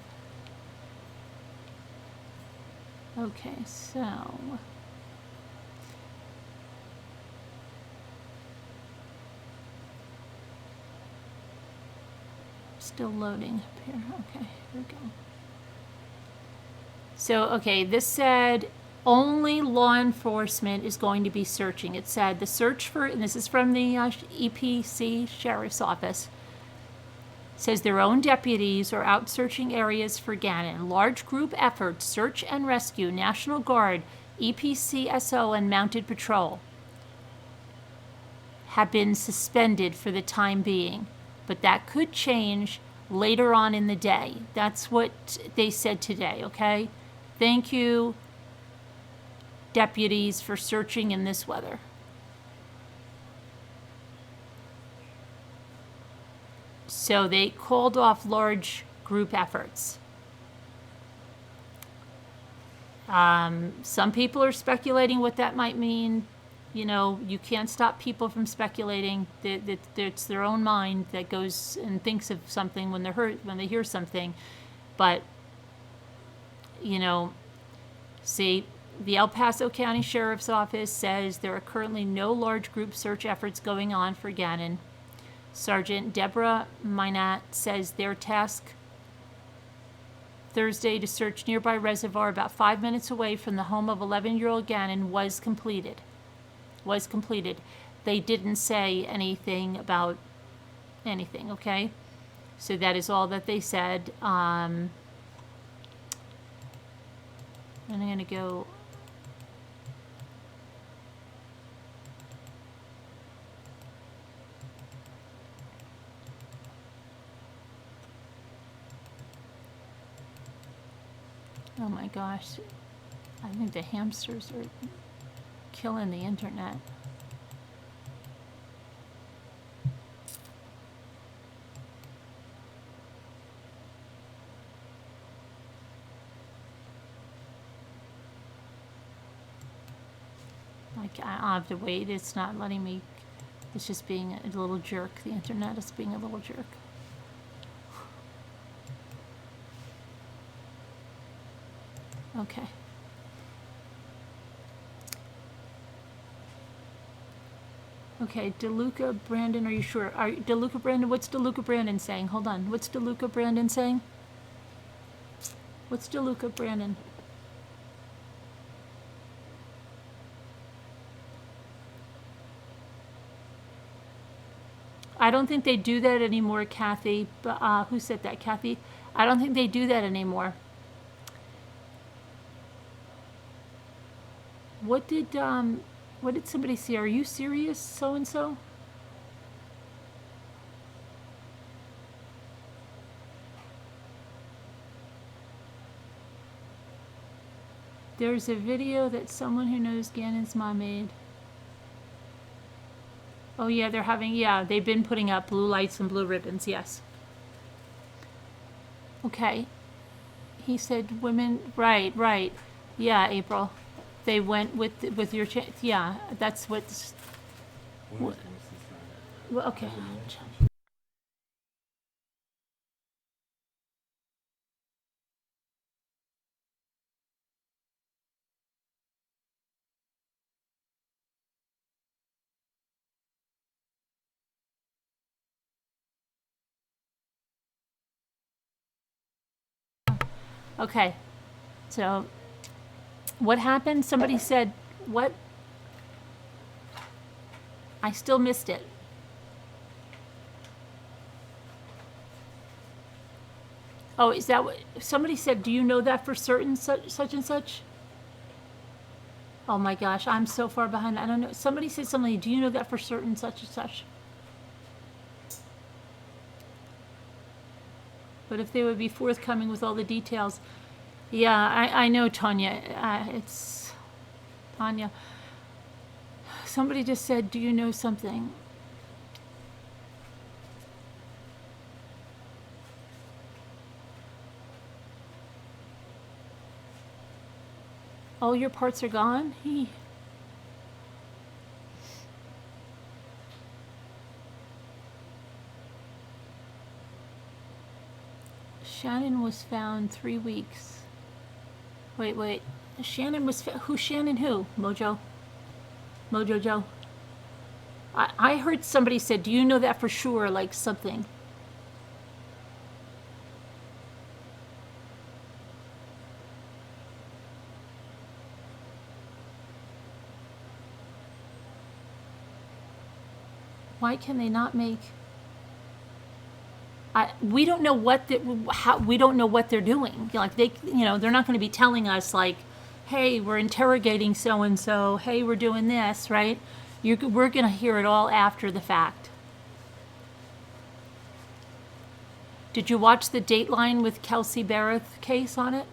Okay, so. Still loading up here. Okay, here we go. So, okay, this said only law enforcement is going to be searching. It said the search for, and this is from the EPC Sheriff's Office, says their own deputies are out searching areas for Gannon. Large group efforts, search and rescue, National Guard, EPCSO, and Mounted Patrol have been suspended for the time being. But that could change later on in the day. That's what they said today, okay? Thank you, deputies, for searching in this weather. So they called off large group efforts. Some people are speculating what that might mean. You know, you can't stop people from speculating. It's their own mind that goes and thinks of something when they hear something. But, you know, see, the El Paso County Sheriff's Office says there are currently no large group search efforts going on for Gannon. Sergeant Deborah Minat says their task Thursday to search nearby reservoir about 5 minutes away from the home of 11-year-old Gannon was completed. They didn't say anything about anything, okay? So that is all that they said. And I'm going to go. Oh my gosh. I think the hamsters are killing the internet. Like, I'll have to wait. It's not letting me. It's just being a little jerk. The internet is being a little jerk. Okay. Okay, DeLuca Brandon, are you sure? DeLuca Brandon, what's DeLuca Brandon saying? Hold on. What's DeLuca Brandon saying? What's DeLuca Brandon? I don't think they do that anymore, Kathy. But who said that, Kathy? I don't think they do that anymore. What did somebody say? Are you serious, so and so? There's a video that someone who knows Gannon's mom made. Oh yeah, they've been putting up blue lights and blue ribbons, yes. Okay. He said women, right. Yeah, April. They went with your, yeah, that's what's, well, okay. Okay, so what happened? Somebody said, what? I still missed it. Oh, is that what somebody said? Do you know that for certain, such and such? Oh my gosh, I'm so far behind. I don't know. Somebody said something. Do you know that for certain, such and such? But if they would be forthcoming with all the details. Yeah, I know, Tanya. It's Tanya. Somebody just said, do you know something? All your parts are gone? Shannon was found 3 weeks. Wait. Shannon was who? Shannon who? Mojo Joe. I heard somebody said, do you know that for sure? Like something. Why can they not make? We don't know we don't know what they're doing. Like they're not going to be telling us like, hey, we're interrogating so and so. Hey, we're doing this, right? We're going to hear it all after the fact. Did you watch the Dateline with Kelsey Barrett case on it?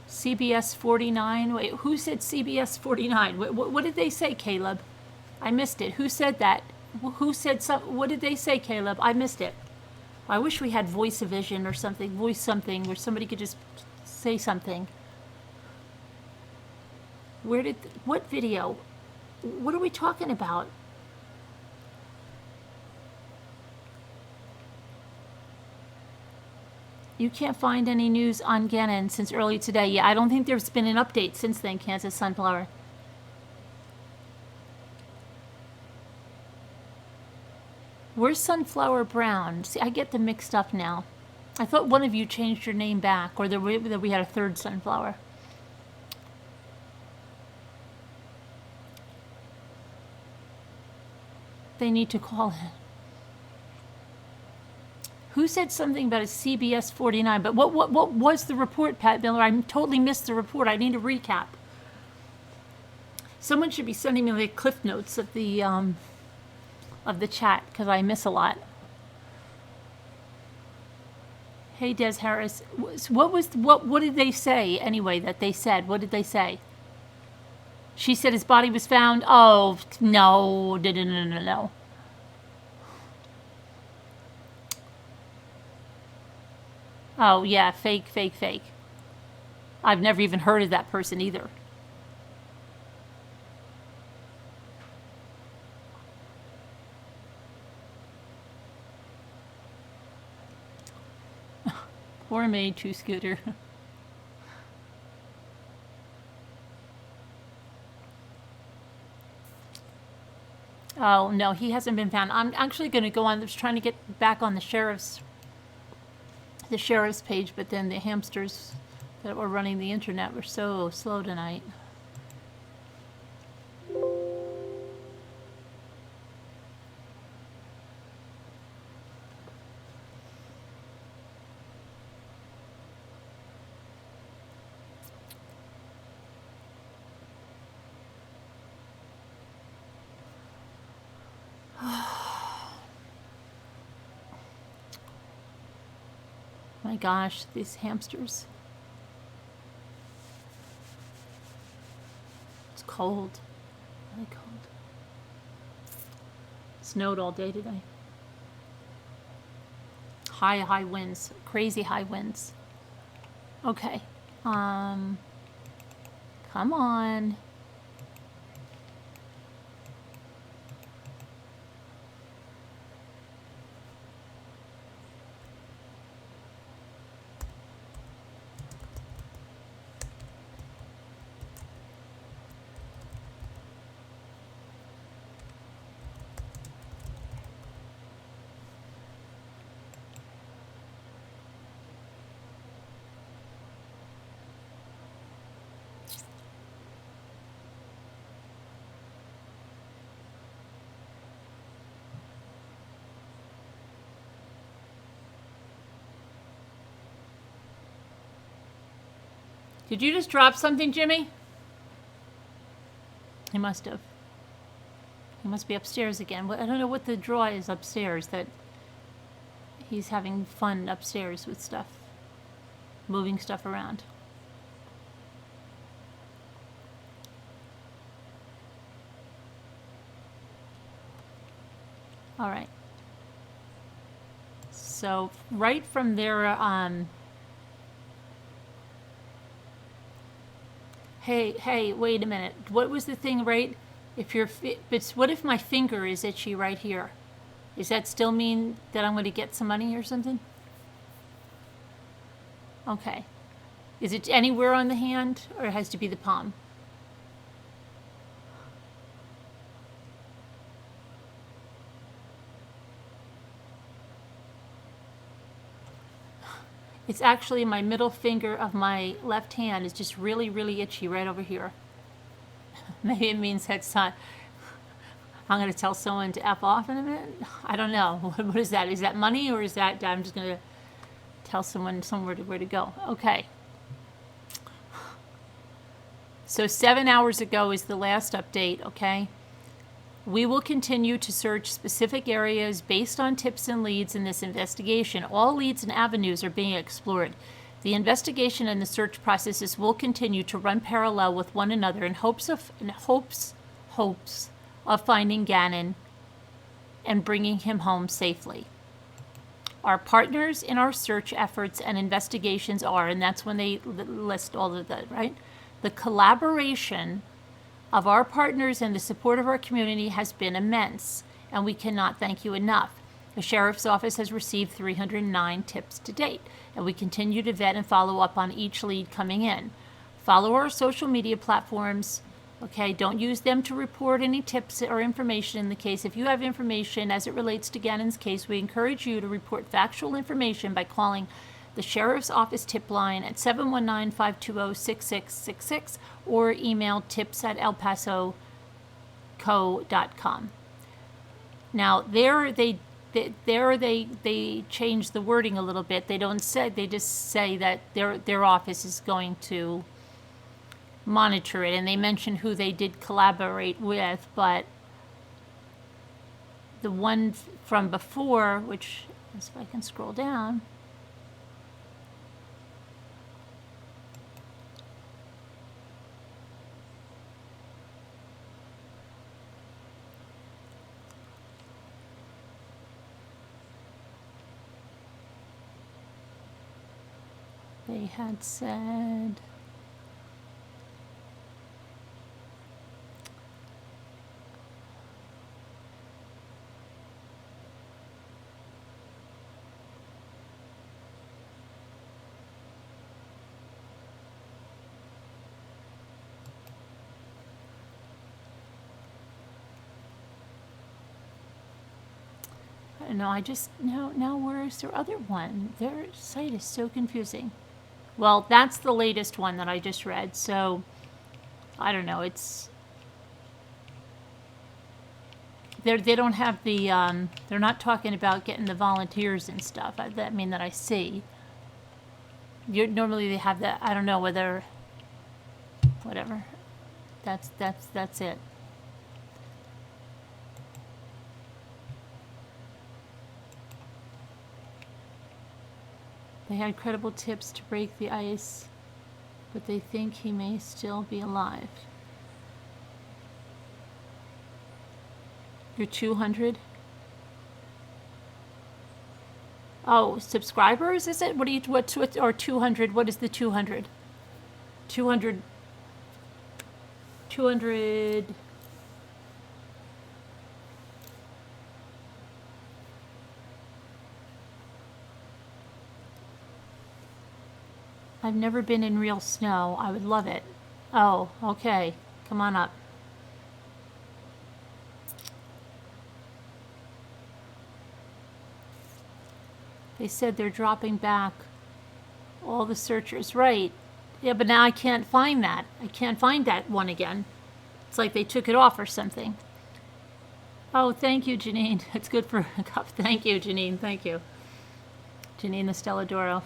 CBS 49. Wait, who said CBS 49? What did they say, Caleb? I missed it. Who said that? Who said something? What did they say, Caleb? I missed it. I wish we had voice of vision or something, voice something, where somebody could just say something. What video? What are we talking about? You can't find any news on Gannon since early today. Yeah, I don't think there's been an update since then, Kansas Sunflower. Where's Sunflower Brown? See, I get them mixed up now. I thought one of you changed your name back, or that we had a third Sunflower. They need to call it. Who said something about a CBS 49? But what was the report, Pat Miller? I totally missed the report. I need a recap. Someone should be sending me the cliff notes of the chat, because I miss a lot. Hey, Des Harris. What did they say anyway that they said? What did they say? She said his body was found. Oh, no. No. Oh, yeah, fake. I've never even heard of that person either. Poor maid, 2 Scooter. Oh, no, he hasn't been found. I'm actually going to go on, I was trying to get back on the sheriff's page, but then the hamsters that were running the internet were so slow tonight. My gosh, these hamsters. It's cold. Really cold. Snowed all day today. High winds. Crazy high winds. Okay. Come on. Did you just drop something, Jimmy? He must have. He must be upstairs again. I don't know what the draw is upstairs, that he's having fun upstairs with stuff. Moving stuff around. All right. So right from there, Hey, wait a minute. What was the thing, right? What if my finger is itchy right here? Does that still mean that I'm going to get some money or something? Okay. Is it anywhere on the hand, or it has to be the palm? It's actually my middle finger of my left hand is just really, really itchy right over here. Maybe it means that's not. I'm going to tell someone to F off in a minute. I don't know. What is that? Is that money, or is that I'm just going to tell someone somewhere where to go? Okay. So 7 hours ago is the last update, okay? We will continue to search specific areas based on tips and leads in this investigation. All leads and avenues are being explored. The investigation and the search processes will continue to run parallel with one another in hopes of finding Gannon and bringing him home safely. Our partners in our search efforts and investigations are, and that's when they list all of that, right? The collaboration of our partners and the support of our community has been immense, and we cannot thank you enough. The Sheriff's Office has received 309 tips to date, and we continue to vet and follow up on each lead coming in. Follow our social media platforms. Okay, don't use them to report any tips or information in the case. If you have information as it relates to Gannon's case, we encourage you to report factual information by calling the Sheriff's Office tip line at 719-520-6666 or email tips@elpasoco.com. Now, they change the wording a little bit. They just say that their office is going to monitor it, and they mention who they did collaborate with, but the one from before, which, if I can scroll down, they had said, no, I just, now where's their other one? Their site is so confusing. Well, that's the latest one that I just read, so I don't know, it's, they don't have the, they're not talking about getting the volunteers and stuff, that I see. Normally they have that, I don't know whether, whatever, that's it. They had credible tips to break the ice, but they think he may still be alive. You're 200? Oh, subscribers, is it? Or 200, what is the 200? 200. I've never been in real snow. I would love it. Oh, okay. Come on up. They said they're dropping back all the searchers. Right. Yeah, but now I can't find that. I can't find that one again. It's like they took it off or something. Oh, thank you, Janine. It's good for a cup. Thank you, Janine. Thank you. Janine the Stelladoro.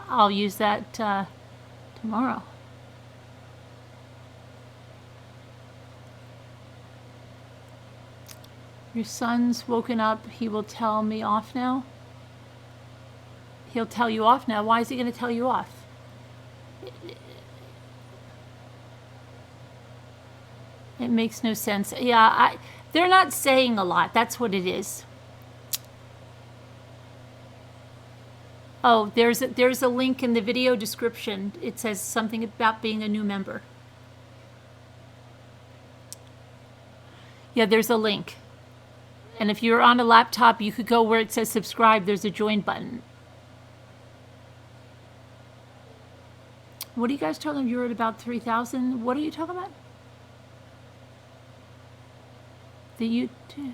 I'll use that tomorrow. Your son's woken up. He will tell me off now. He'll tell you off now. Why is he going to tell you off? It makes no sense. Yeah, they're not saying a lot. That's what it is. Oh, there's a link in the video description. It says something about being a new member. Yeah, there's a link. And if you're on a laptop, you could go where it says subscribe. There's a join button. What are you guys talking? You're at about 3,000. What are you talking about? The YouTube.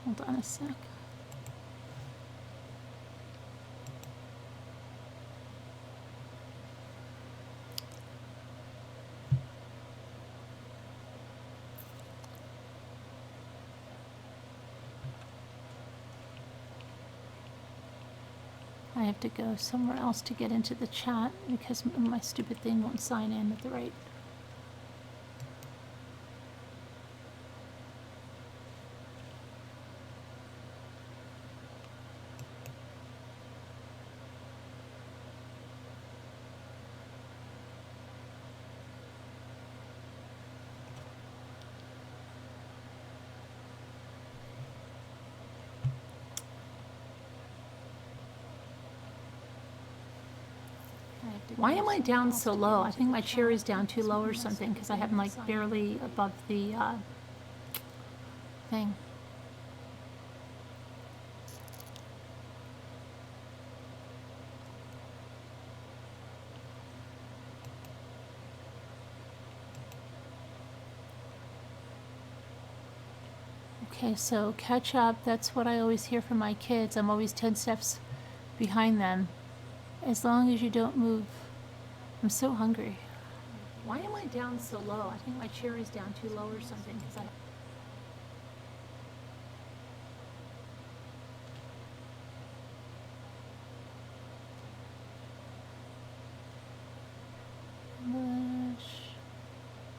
Hold on a sec. I have to go somewhere else to get into the chat because my stupid thing won't sign in at the right. Why am I down so low? I think my chair is down too low or something because I have like barely above the thing. Okay, so catch up. That's what I always hear from my kids. I'm always 10 steps behind them. As long as you don't move. I'm so hungry. Why am I down so low? I think my chair is down too low or something because I.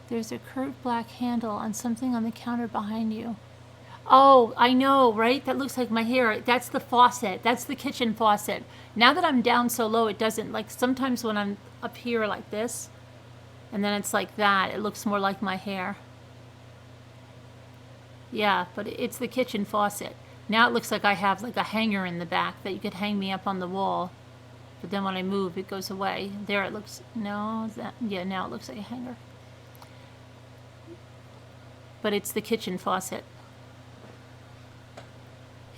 There's a curved black handle on something on the counter behind you. Oh, I know, right? That looks like my hair. That's the faucet. That's the kitchen faucet. Now that I'm down so low, it doesn't, like sometimes when I'm up here like this, and then it's like that, it looks more like my hair. Yeah, but it's the kitchen faucet. Now it looks like I have like a hanger in the back that you could hang me up on the wall. But then when I move, it goes away. There it looks, no, yeah, now it looks like a hanger. But it's the kitchen faucet.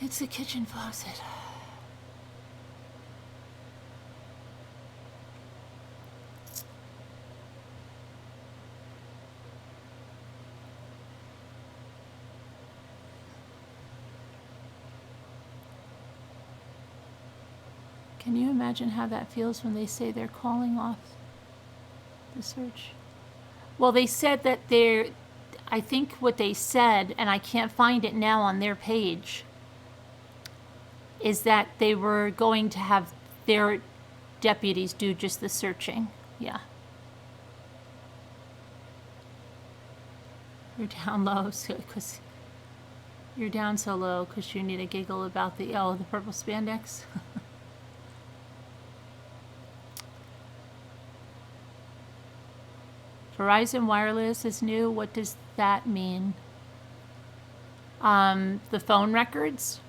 It's a kitchen faucet. Can you imagine how that feels when they say they're calling off the search? Well, they said that I think what they said, and I can't find it now on their page, is that they were going to have their deputies do just the searching. Yeah. You're down low because you're down so low because you need a giggle about the purple spandex. Verizon Wireless is new. What does that mean? The phone records?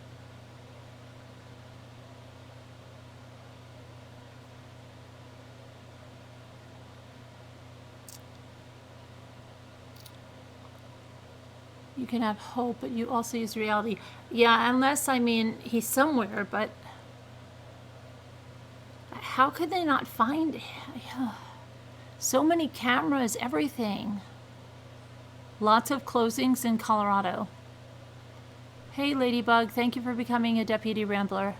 You can have hope, but you also use reality. Yeah, unless, I mean, he's somewhere, but how could they not find it? So many cameras, everything. Lots of closings in Colorado. Hey, Ladybug, thank you for becoming a deputy rambler.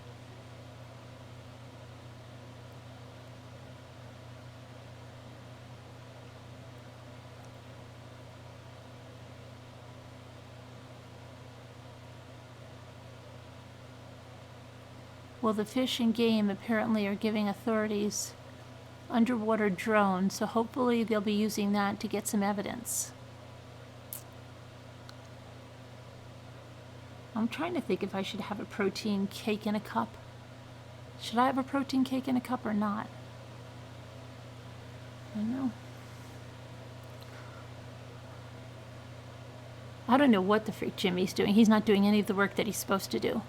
Well, the Fish and Game apparently are giving authorities underwater drone, so hopefully they'll be using that to get some evidence. I'm trying to think if I should have a protein cake in a cup. Should I have a protein cake in a cup or not? I don't know. I don't know what the freak Jimmy's doing. He's not doing any of the work that he's supposed to do.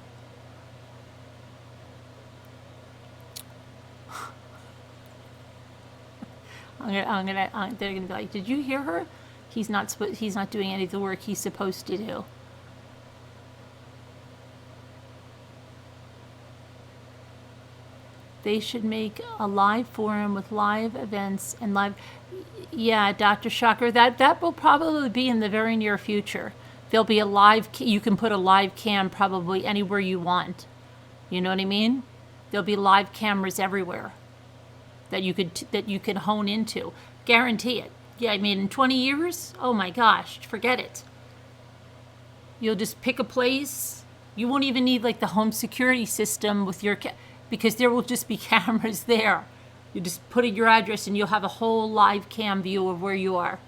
They're gonna be like, did you hear her? He's not doing any of the work he's supposed to do. They should make a live forum with live events and live. Yeah, Dr. Shocker, that will probably be in the very near future. There'll be a live. You can put a live cam probably anywhere you want. You know what I mean? There'll be live cameras everywhere that you could hone into. Guarantee it. Yeah, I mean, in 20 years, oh my gosh, forget it. You'll just pick a place. You won't even need like the home security system with your because there will just be cameras there. You just put in your address and you'll have a whole live cam view of where you are.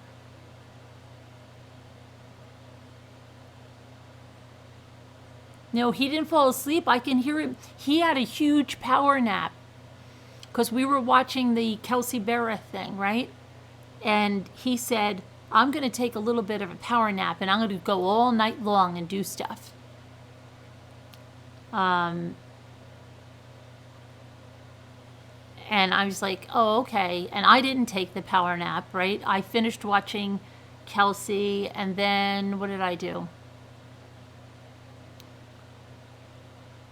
No, he didn't fall asleep. I can hear him. He had a huge power nap because we were watching the Kelsey Berra thing, right? And he said, I'm going to take a little bit of a power nap and I'm going to go all night long and do stuff. And I was like, oh, okay. And I didn't take the power nap, right? I finished watching Kelsey, and then what did I do?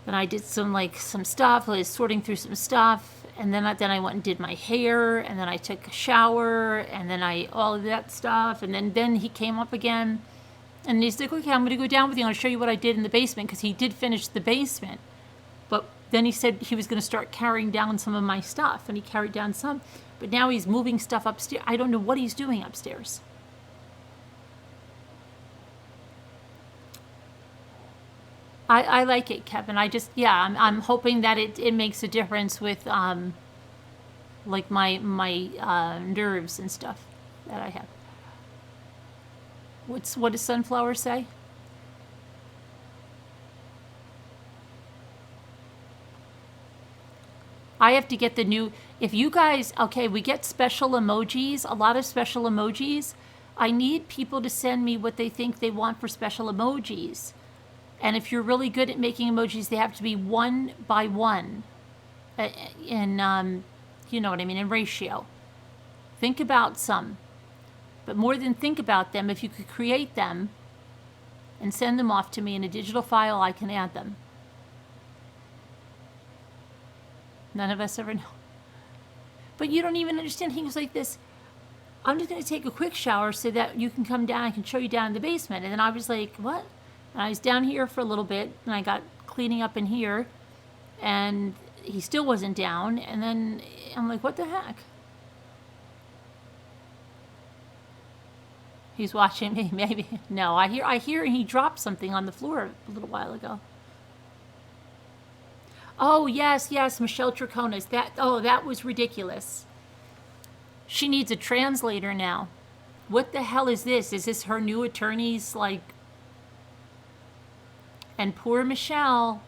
Then I did some stuff. I was sorting through some stuff, and then I went and did my hair, and then I took a shower, and then all of that stuff, and then he came up again, and he's like, okay, I'm going to go down with you. I'm going to show you what I did in the basement, because he did finish the basement. But then he said he was going to start carrying down some of my stuff, and he carried down some. But now he's moving stuff upstairs. I don't know what he's doing upstairs. I like it, Kevin. I'm hoping that it makes a difference with like my nerves and stuff that I have. What does Sunflower say? I have to get the new, if you guys, okay, we get special emojis, a lot of special emojis. I need people to send me what they think they want for special emojis. And if you're really good at making emojis, they have to be 1 by 1 in, you know what I mean, in ratio. Think about some. But more than think about them, if you could create them and send them off to me in a digital file, I can add them. None of us ever know. But you don't even understand. He was like this, I'm just going to take a quick shower so that you can come down. I can show you down in the basement. And then I was like, what? And I was down here for a little bit, and I got cleaning up in here, and he still wasn't down. And then I'm like, what the heck? He's watching me, maybe. No, I hear he dropped something on the floor a little while ago. Oh, yes, Michelle Triconis. That was ridiculous. She needs a translator now. What the hell is this? Is this her new attorney's, like... And poor Michelle,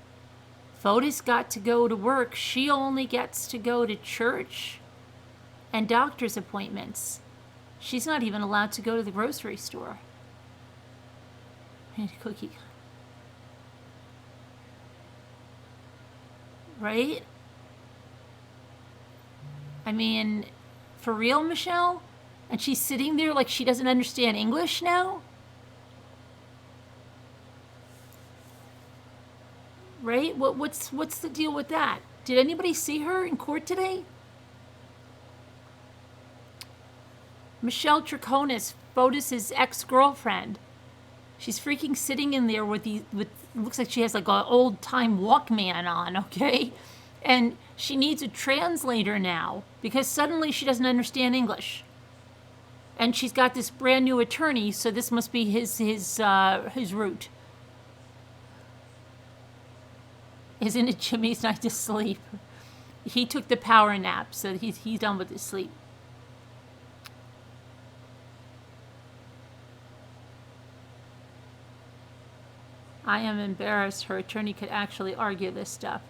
Fotis got to go to work. She only gets to go to church and doctor's appointments. She's not even allowed to go to the grocery store. I need a cookie. Right? I mean, for real, Michelle? And she's sitting there like she doesn't understand English now? Right? What's the deal with that? Did anybody see her in court today? Michelle Triconis, Fotis' ex-girlfriend. She's freaking sitting in there with looks like she has like an old-time Walkman on, okay? And she needs a translator now because suddenly she doesn't understand English. And she's got this brand new attorney, so this must be his route. Isn't it Jimmy's night to sleep? He took the power nap, so he's done with his sleep. I am embarrassed her attorney could actually argue this stuff.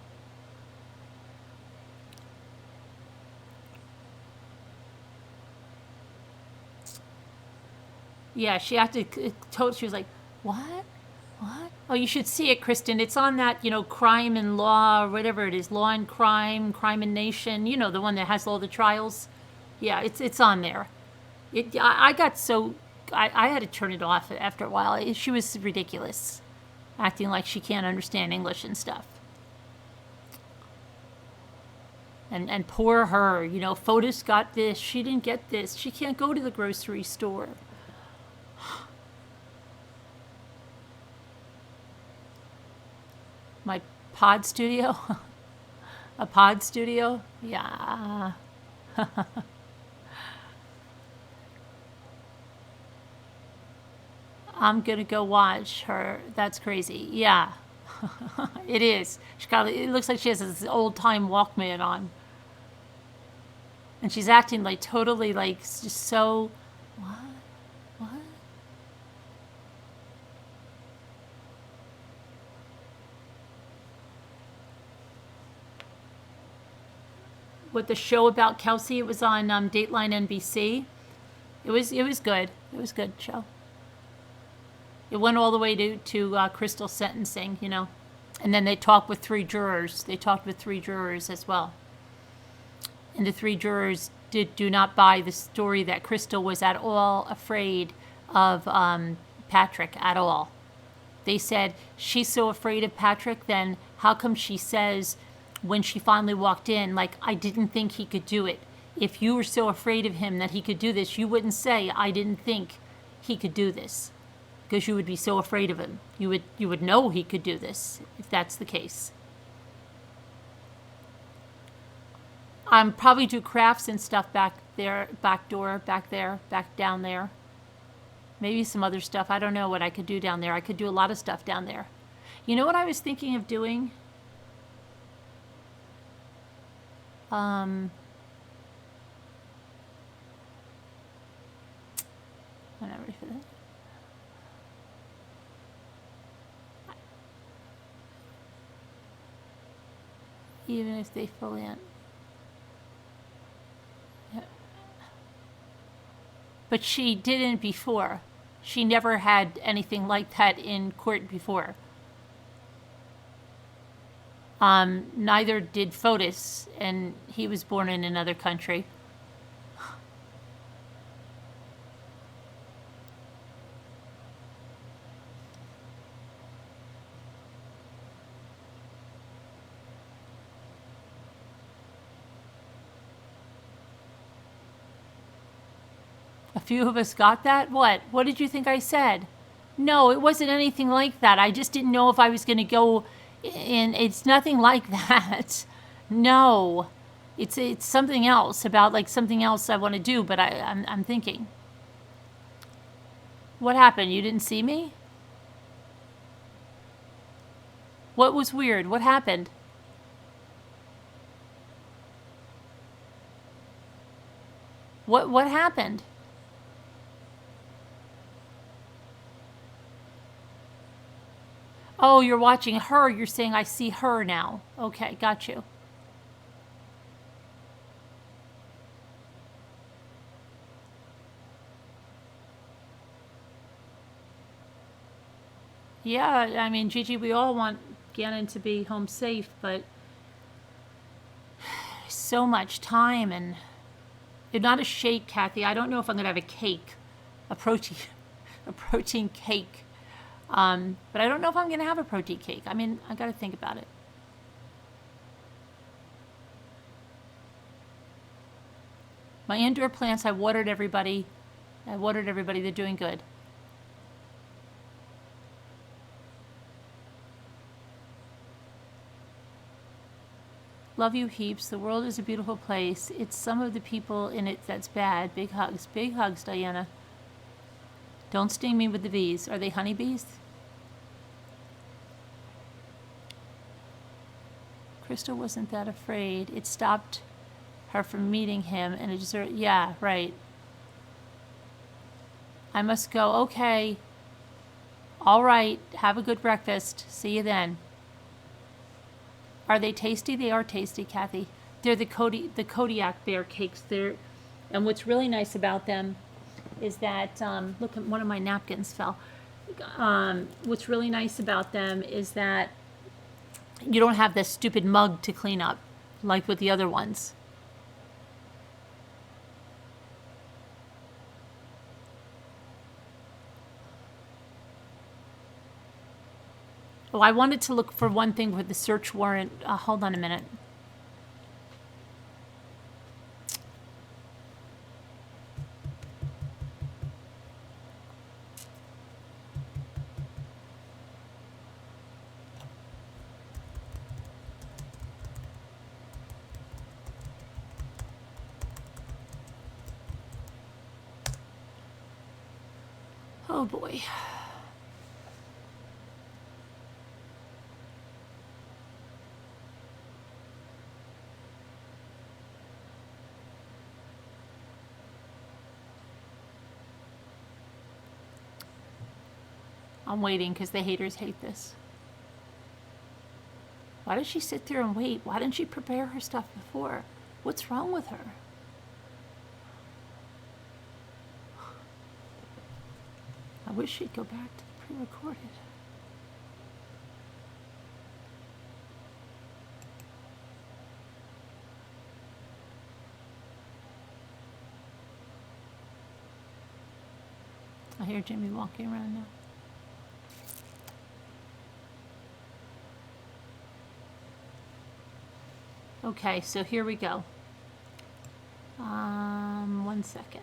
Yeah, she had to, she was like, what? Oh, you should see it, Kristen. It's on that, Crime and Law, or whatever it is, Law and Crime, Crime and Nation, the one that has all the trials. Yeah, it's on there. I got so, I had to turn it off after a while. She was ridiculous, acting like she can't understand English and stuff. And poor her, Fotis got this, she didn't get this, she can't go to the grocery store. My pod studio? A pod studio? Yeah. I'm gonna go watch her. That's crazy. Yeah. It is. It looks like she has this old-time Walkman on. And she's acting like totally like just so... What? With the show about Kelsey, it was on Dateline NBC. It was good. It was a good show. It went all the way to Crystal's sentencing, And then they talked with 3 jurors. They talked with 3 jurors as well. And the 3 jurors do not buy the story that Crystal was at all afraid of Patrick at all. They said, she's so afraid of Patrick, then how come she says when she finally walked in, like, I didn't think he could do it. If you were so afraid of him that he could do this, you wouldn't say, I didn't think he could do this. Because you would be so afraid of him. You would know he could do this, if that's the case. I'm probably do crafts and stuff back there, back door, back there, back down there. Maybe some other stuff. I don't know what I could do down there. I could do a lot of stuff down there. You know what I was thinking of doing? I'm not ready for that. Even if they fully yeah. But she didn't before. She never had anything like that in court before. Neither did Fotis, and he was born in another country. A few of us got that? What? What did you think I said? No, it wasn't anything like that. I just didn't know if I was going to go in. It's nothing like that. No. It's something else, about like something else I want to do, but I'm thinking. What happened? You didn't see me? What was weird? What happened? What happened? Oh, you're watching her. You're saying I see her now. Okay, got you. Yeah, I mean, Gigi, we all want Gannon to be home safe, but so much time and not a shake, Kathy. I don't know if I'm gonna have a cake, a protein cake. But I don't know if I'm gonna have a protein cake. I mean, I gotta think about it. My indoor plants, I watered everybody. They're doing good. Love you heaps. The world is a beautiful place. It's some of the people in it that's bad. Big hugs. Big hugs, Diana. Don't sting me with the bees. Are they honeybees? Crystal wasn't that afraid. It stopped her from meeting him, and it just, yeah, right. I must go. Okay. All right. Have a good breakfast. See you then. Are they tasty? They are tasty, Kathy. They're the Kodiak bear cakes. And what's really nice about them is that, look, one of my napkins fell. What's really nice about them is that you don't have this stupid mug to clean up like with the other ones. Oh, I wanted to look for one thing with the search warrant. Hold on a minute. Oh boy. I'm waiting because the haters hate this. Why does she sit there and wait? Why didn't she prepare her stuff before? What's wrong with her? I wish she'd go back to the pre-recorded. I hear Jimmy walking around now. Okay, so here we go. 1 second.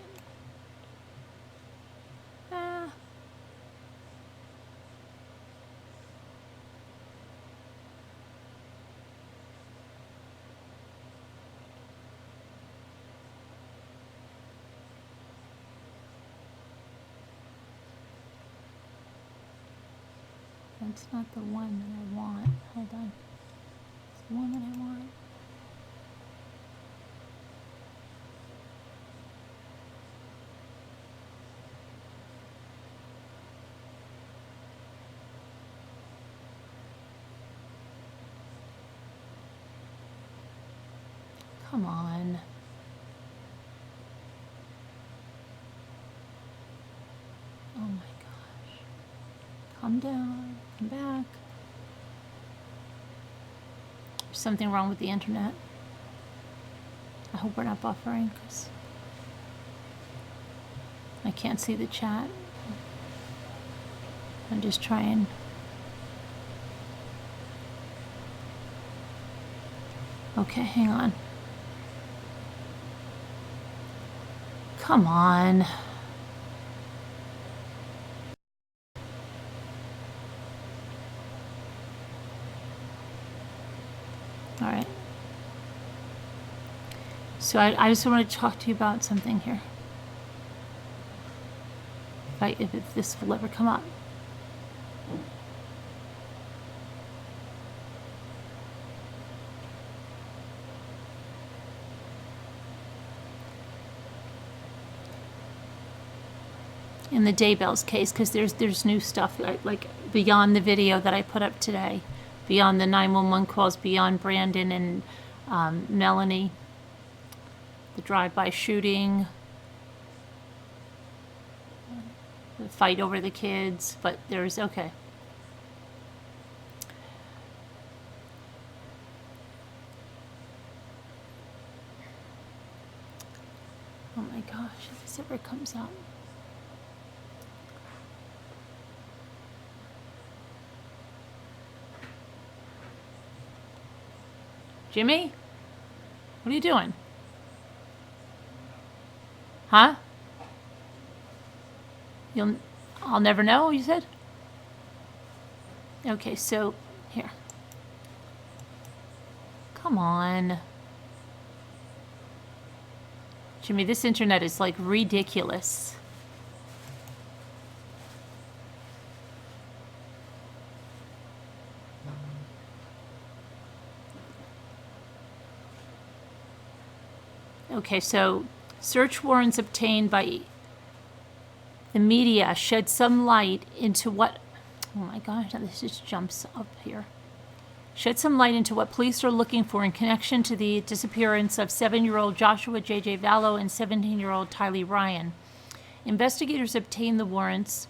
That's not the one that I want. Hold on. It's the one that I want. Come on. Oh my gosh. Calm down. Come back. There's something wrong with the internet. I hope we're not buffering because I can't see the chat. I'm just trying. Okay, hang on. Come on. All right. So I just want to talk to you about something here. If this will ever come up. In the Daybells case, because there's new stuff, like beyond the video that I put up today, beyond the 911 calls, beyond Brandon and Melanie, the drive-by shooting, the fight over the kids, but there's, okay. Oh my gosh, if this ever comes out. Jimmy? What are you doing? Huh? I'll never know, you said? Okay, so, here. Come on. Jimmy, this internet is like ridiculous. Okay, so search warrants obtained by the media shed some light into what, oh my gosh, this just jumps up here. Shed some light into what police are looking for in connection to the disappearance of 7-year-old Joshua J.J. Vallow and 17-year-old Tylee Ryan. Investigators obtained the warrants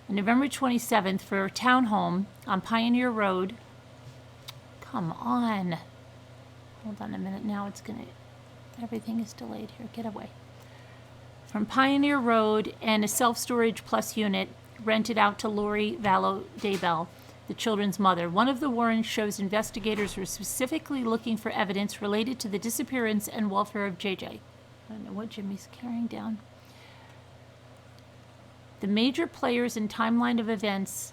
on November 27th for a townhome on Pioneer Road. Come on. Hold on a minute now, it's gonna... Everything is delayed here. Get away. From Pioneer Road and a self-storage plus unit rented out to Lori Vallow Daybell, the children's mother. One of the warrants shows investigators were specifically looking for evidence related to the disappearance and welfare of JJ. I don't know what Jimmy's carrying down. The major players and timeline of events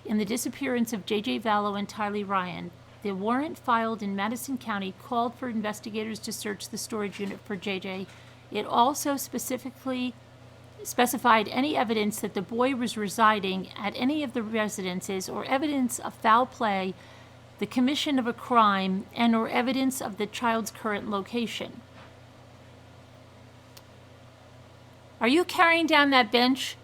in the disappearance of JJ Vallow and Tylee Ryan. The warrant filed in Madison County called for investigators to search the storage unit for JJ. It also specifically specified any evidence that the boy was residing at any of the residences or evidence of foul play, the commission of a crime, and or evidence of the child's current location. Are you carrying down that bench?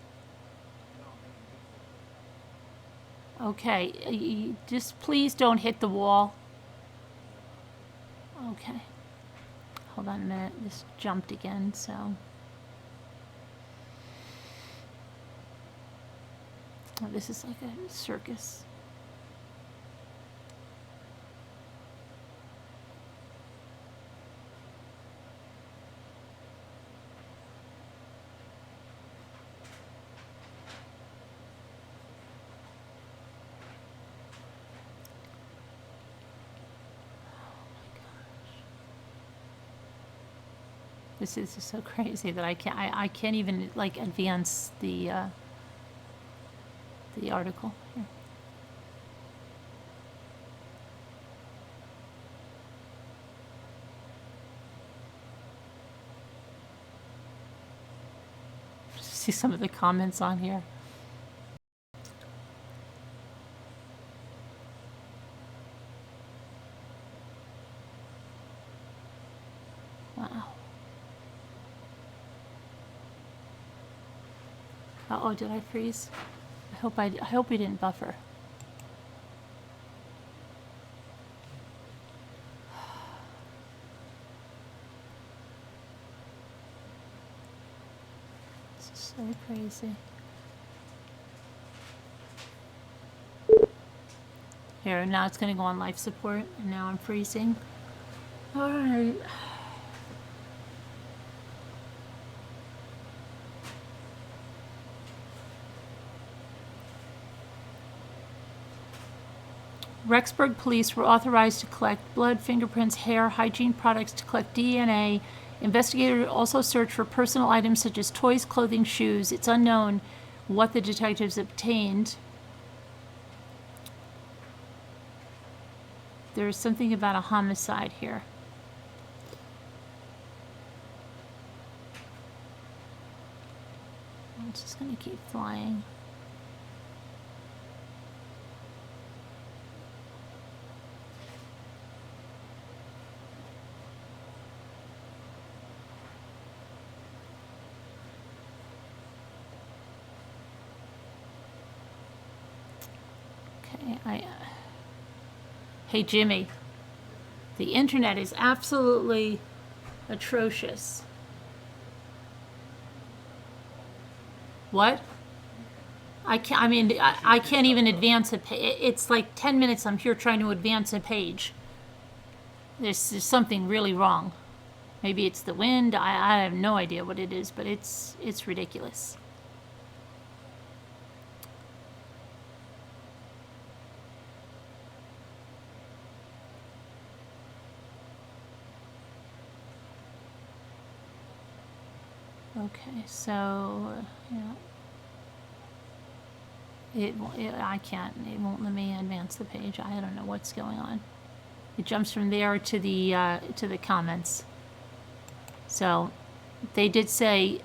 Okay, just please don't hit the wall. Okay. Hold on a minute, this jumped again, so. Oh, this is like a circus. This is just so crazy that I can't even like advance the article here. See some of the comments on here. Wow. Uh-oh, did I freeze? I hope we didn't buffer. This is so crazy. Here, now it's going to go on life support, and now I'm freezing. All right. Rexburg police were authorized to collect blood, fingerprints, hair, hygiene products to collect DNA. Investigators also searched for personal items such as toys, clothing, shoes. It's unknown what the detectives obtained. there's something about a homicide here. I'm just going to keep flying. Okay, hey Jimmy, the internet is absolutely atrocious. What? I can't. I mean, I can't even advance a page. It's like 10 minutes. I'm here trying to advance a page. There's something really wrong. Maybe it's the wind. I have no idea what it is, but it's ridiculous. Okay, so yeah. I can't. It won't let me advance the page. I don't know what's going on. It jumps from there to the comments. So, they did say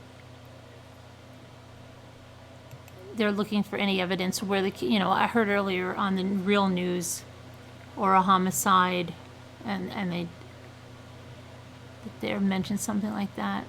they're looking for any evidence where I heard earlier on the real news, or a homicide, and they mentioned something like that.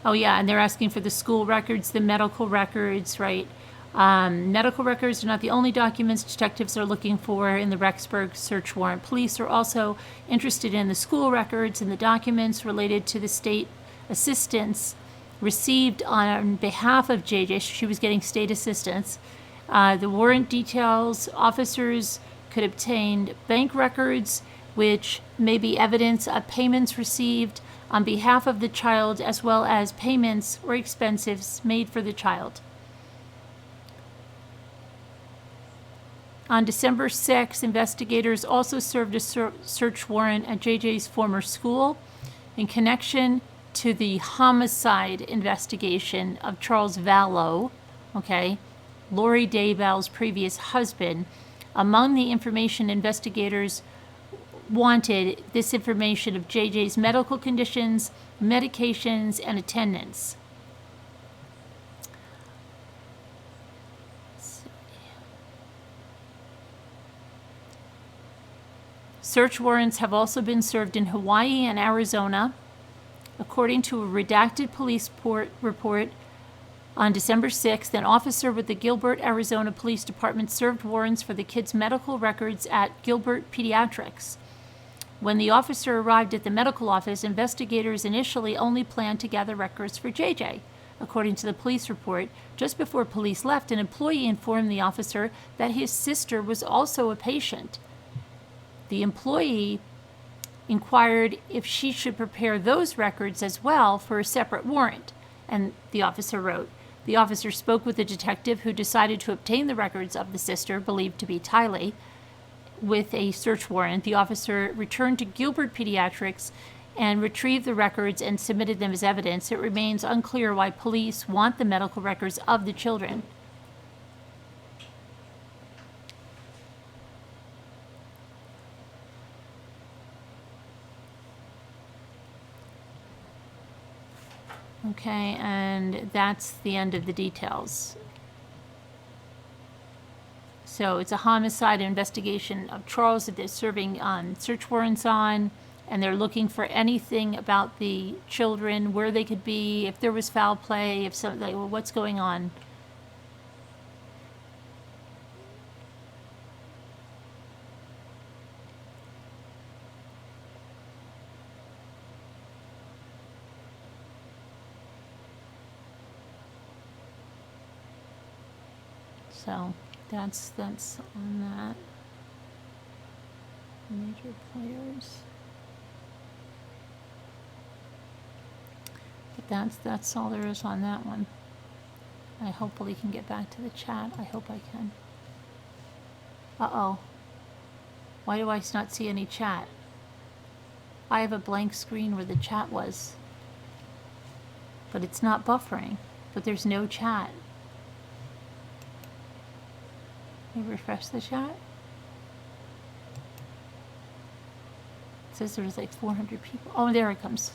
Oh yeah, and they're asking for the school records, the medical records, right? Medical records are not the only documents detectives are looking for in the Rexburg search warrant. Police are also interested in the school records and the documents related to the state assistance received on behalf of JJ. She was getting state assistance. The warrant details officers could obtain bank records, which may be evidence of payments received on behalf of the child, as well as payments or expenses made for the child. On December 6, investigators also served a search warrant at JJ's former school in connection to the homicide investigation of Charles Vallow, Lori Daybells' previous husband. Among the information investigators wanted this information of JJ's medical conditions, medications, and attendance. Search warrants have also been served in Hawaii and Arizona. According to a redacted police report, on December 6th, an officer with the Gilbert, Arizona Police Department served warrants for the kids' medical records at Gilbert Pediatrics. When the officer arrived at the medical office, investigators initially only planned to gather records for JJ. According to the police report, just before police left, an employee informed the officer that his sister was also a patient. The employee inquired if she should prepare those records as well for a separate warrant, and the officer wrote. The officer spoke with the detective, who decided to obtain the records of the sister, believed to be Tylee, with a search warrant. The officer returned to Gilbert Pediatrics and retrieved the records and submitted them as evidence. It remains unclear why police want the medical records of the children. Okay, and that's the end of the details. So it's a homicide investigation of Charles that they're serving search warrants on, and they're looking for anything about the children, where they could be, if there was foul play, if something, what's going on. So that's on that. Major players. But that's all there is on that one. I hopefully can get back to the chat. I hope I can. Uh-oh. Why do I not see any chat? I have a blank screen where the chat was. But it's not buffering. But there's no chat. Let me refresh the chat. It says there's like 400 people. Oh, there it comes.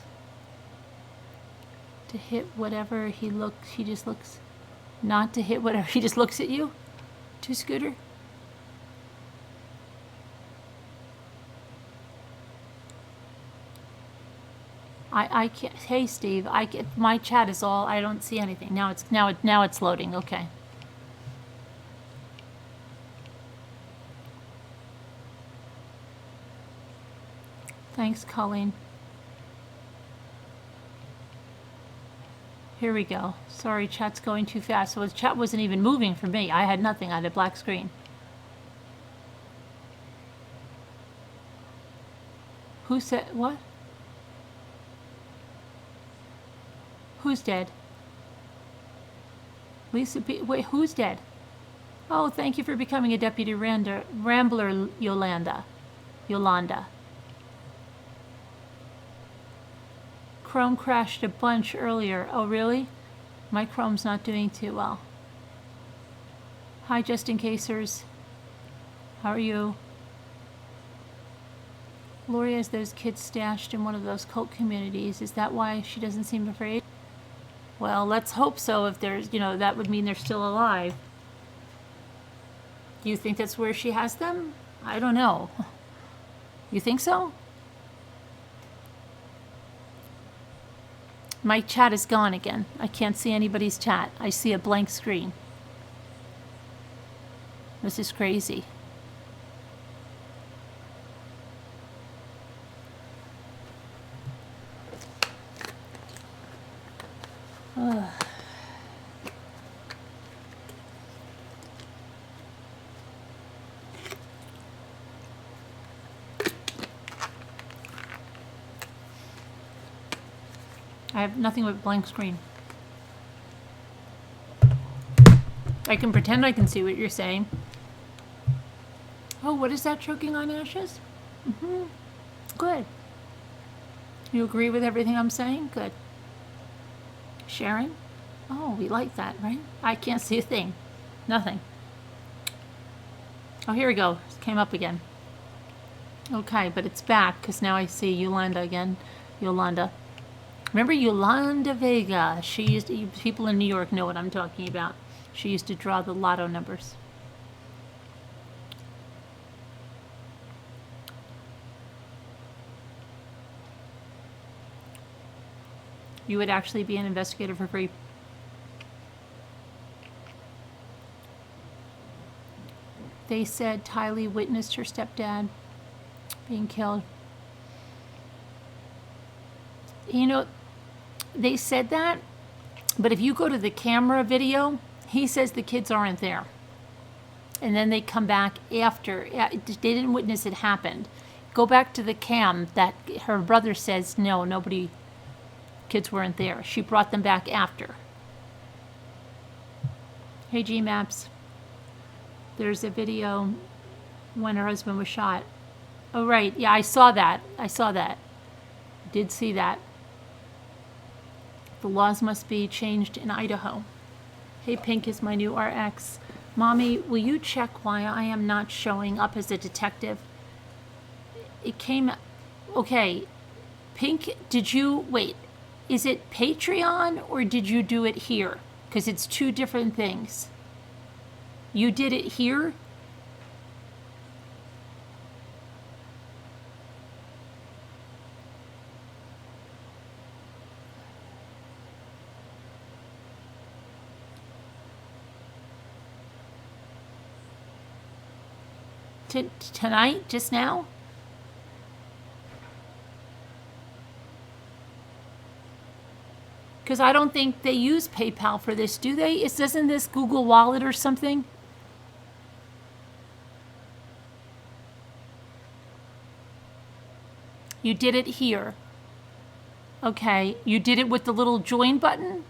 To hit whatever he looks, he just looks. Not to hit whatever, he just looks at you. To Scooter. I can't. Hey Steve, I get my chat is all. I don't see anything now. Now it's loading. Okay. Thanks, Colleen. Here we go. Sorry, chat's going too fast. So the chat wasn't even moving for me. I had nothing. I had a black screen. Who said what? Who's dead? Lisa B. Wait, who's dead? Oh, thank you for becoming a deputy rambler, Yolanda. Chrome crashed a bunch earlier. Oh, really? My Chrome's not doing too well. Hi, just in casers. How are you? Lori has those kids stashed in one of those cult communities. Is that why she doesn't seem afraid? Well, let's hope so. If there's, that would mean they're still alive. Do you think that's where she has them? I don't know. You think so? My chat is gone again. I can't see anybody's chat. I see a blank screen. This is crazy. Ugh. I have nothing but blank screen. I can pretend I can see what you're saying. Oh, what is that, choking on ashes? Mm-hmm. Good. You agree with everything I'm saying? Good. Sharon? Oh, we like that, right? I can't see a thing. Nothing. Oh, here we go. It came up again. Okay, but it's back because now I see Yolanda again. Yolanda. Remember Yolanda Vega? She used to, people in New York know what I'm talking about. She used to draw the lotto numbers. You would actually be an investigator for free. They said Tylee witnessed her stepdad being killed. They said that, but if you go to the camera video, he says the kids aren't there. And then they come back after. They didn't witness it happened. Go back to the cam that her brother says, no, nobody, kids weren't there. She brought them back after. Hey, G-Maps. There's a video when her husband was shot. Oh, right. Yeah, I saw that. Did see that. The laws must be changed in Idaho. Hey, Pink is my new RX. Mommy, will you check why I am not showing up as a detective? It came... Okay. Pink, did you... Wait. Is it Patreon or did you do it here? Because it's two different things. You did it here? Tonight? Just now? Because I don't think they use PayPal for this, do they? Isn't this Google Wallet or something? You did it here. Okay. You did it with the little join button?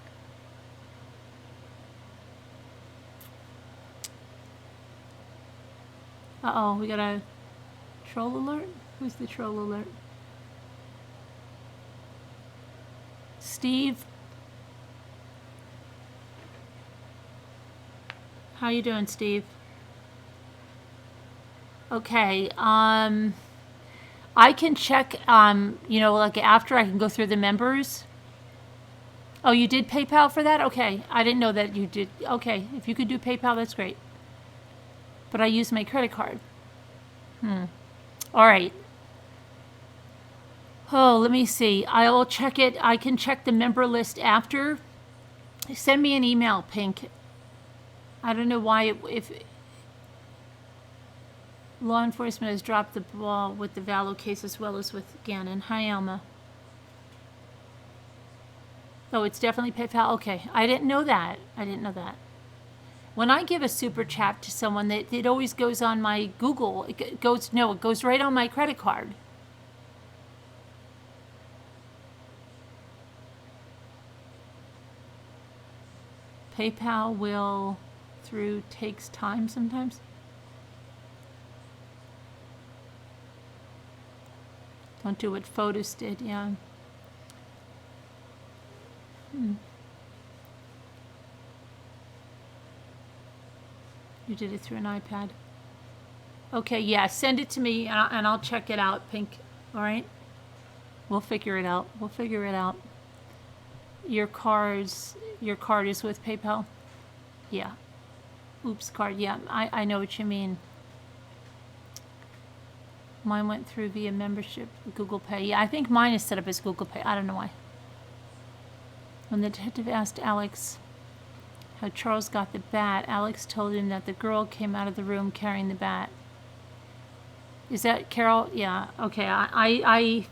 Uh-oh, we got a troll alert? Who's the troll alert? Steve? How you doing, Steve? Okay, I can check, like after I can go through the members. Oh, you did PayPal for that? Okay, I didn't know that you did. Okay, if you could do PayPal, that's great. But I use my credit card. All right. Oh, let me see. I will check it. I can check the member list after. Send me an email, Pink. I don't know why if law enforcement has dropped the ball with the Vallow case as well as with Gannon. Hi, Alma. Oh, it's definitely PayPal. Okay, I didn't know that. When I give a super chat to someone, it always goes on my Google. It goes right on my credit card. PayPal will through takes time sometimes. Don't do what Photos did, yeah. You did it through an iPad. Okay, yeah, send it to me and I'll check it out, Pink. All right? We'll figure it out. Your card is with PayPal? Yeah. Oops, card. Yeah, I know what you mean. Mine went through via membership, Google Pay. Yeah, I think mine is set up as Google Pay. I don't know why. When the detective asked Alex how Charles got the bat, Alex told him that the girl came out of the room carrying the bat. Is that Carol? Yeah, okay. I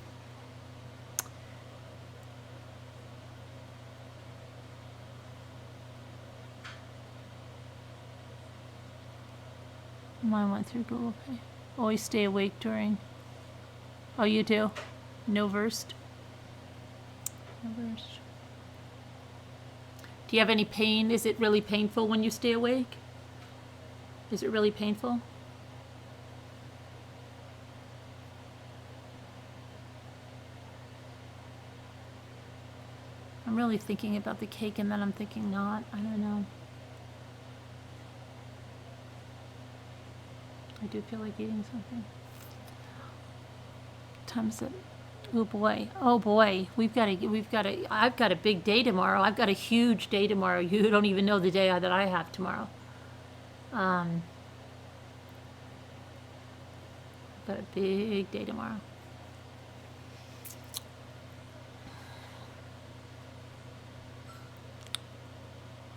mine went through Google Pay. Always stay awake during. Oh, you do? No versed? No versed. Do you have any pain? Is it really painful when you stay awake? Is it really painful? I'm really thinking about the cake and then I'm thinking not. I don't know. I do feel like eating something. What time is it? Oh boy. I've got a big day tomorrow. I've got a huge day tomorrow. You don't even know the day that I have tomorrow. I've got a big day tomorrow.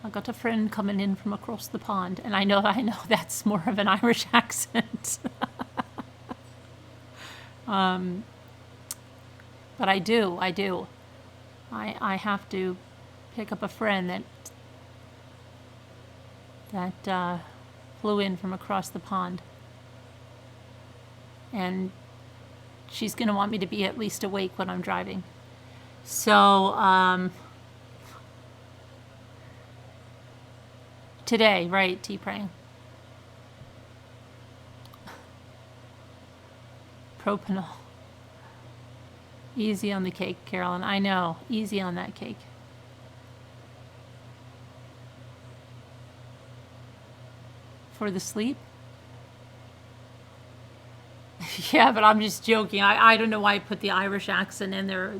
I got a friend coming in from across the pond, and I know that's more of an Irish accent. But I do. I have to pick up a friend that flew in from across the pond. And she's going to want me to be at least awake when I'm driving. So, today, right, T-Praying. Propanol. Easy on the cake, Carolyn. I know. Easy on that cake. For the sleep? Yeah, but I'm just joking. I don't know why I put the Irish accent in there.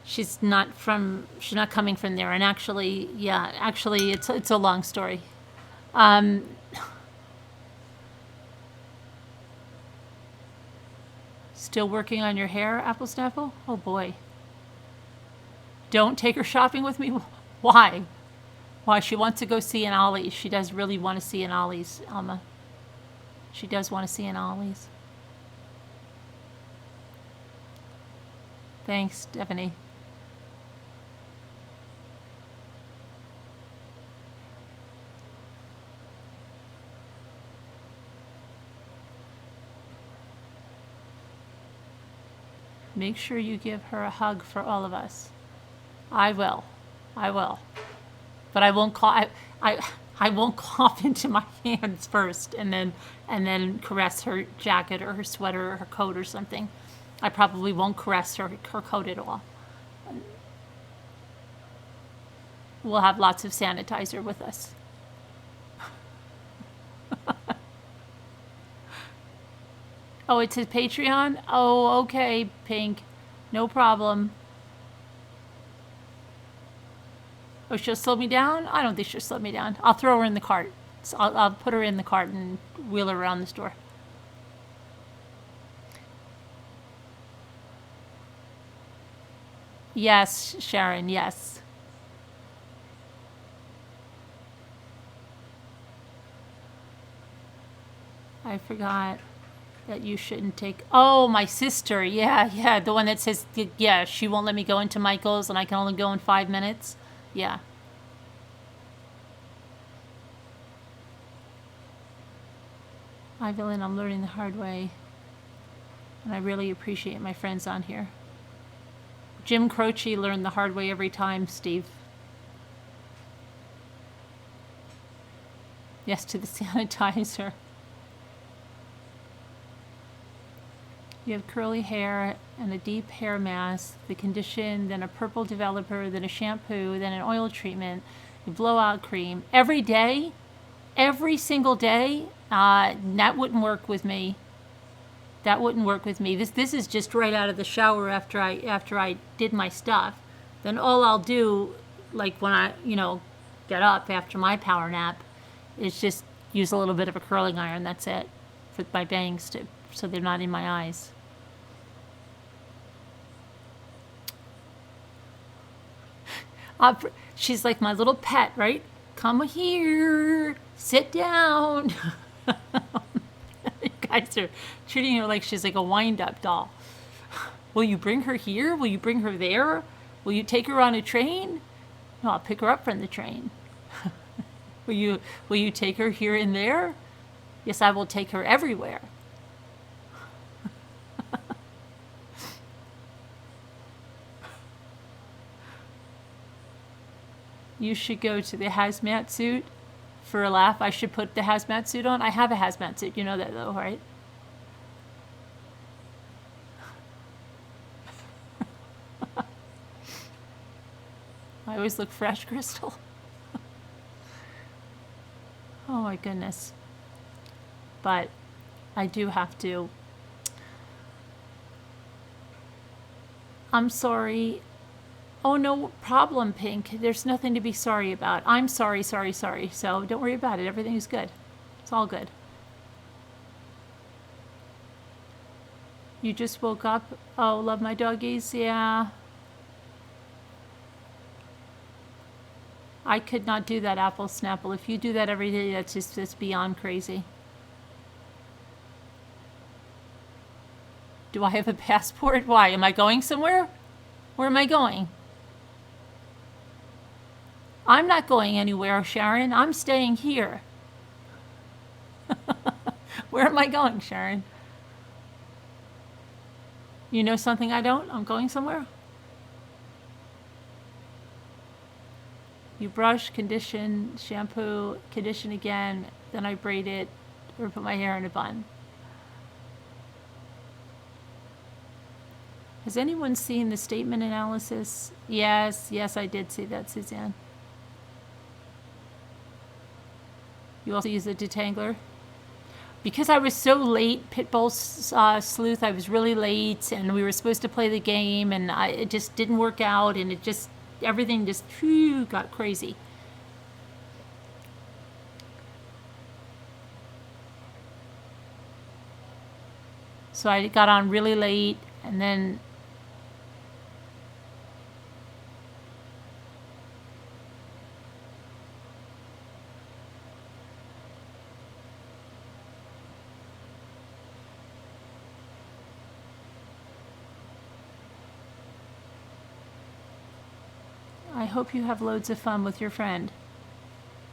She's not coming from there. And actually, it's a long story. Still working on your hair, Apple Staffle? Oh boy. Don't take her shopping with me? Why? Why? She wants to go see an Ollie's. She does really want to see an Ollie's, Alma. She does want to see an Ollie's. Thanks, Stephanie. Make sure you give her a hug for all of us. I will. But I won't cough. I won't cough into my hands first, and then caress her jacket or her sweater or her coat or something. I probably won't caress her coat at all. we'll have lots of sanitizer with us. Oh, it's his Patreon? Oh, okay, Pink. No problem. Oh, she'll slow me down? I don't think she'll slow me down. I'll throw her in the cart. So I'll put her in the cart and wheel her around the store. Yes, Sharon, yes. I forgot that you shouldn't take... Oh, my sister. Yeah. The one that says, yeah, she won't let me go into Michael's and I can only go in 5 minutes. Yeah. Evelyn, I'm learning the hard way. And I really appreciate my friends on here. Jim Croce learned the hard way every time, Steve. Yes, to the sanitizer. You have curly hair and a deep hair mask, the condition, then a purple developer, then a shampoo, then an oil treatment, a blowout cream. Every day, every single day, that wouldn't work with me. That wouldn't work with me. This is just right out of the shower after I did my stuff. Then all I'll do, like when I, get up after my power nap, is just use a little bit of a curling iron. That's it, for my bangs so they're not in my eyes. She's like my little pet, right? Come here, sit down. You guys are treating her like she's like a wind-up doll. Will you bring her here? Will you bring her there? Will you take her on a train? No, I'll pick her up from the train. Will you take her here and there? Yes, I will take her everywhere. You should go to the hazmat suit for a laugh. I should put the hazmat suit on. I have a hazmat suit. You know that though, right? I always look fresh, Crystal. Oh my goodness. But I do have to. I'm sorry. Oh, no problem, Pink. There's nothing to be sorry about. I'm sorry. So don't worry about it. Everything is good. It's all good. You just woke up. Oh, love my doggies. Yeah. I could not do that, Apple Snapple. If you do that every day, that's just beyond crazy. Do I have a passport? Why? Am I going somewhere? Where am I going? I'm not going anywhere, Sharon. I'm staying here. Where am I going, Sharon? You know something I don't? I'm going somewhere? You brush, condition, shampoo, condition again, then I braid it or put my hair in a bun. Has anyone seen the statement analysis? Yes, I did see that, Suzanne. You also use a detangler? Because I was so late, Pitbull Sleuth, I was really late, and we were supposed to play the game, and it just didn't work out, and everything just got crazy. So I got on really late, and then I hope you have loads of fun with your friend.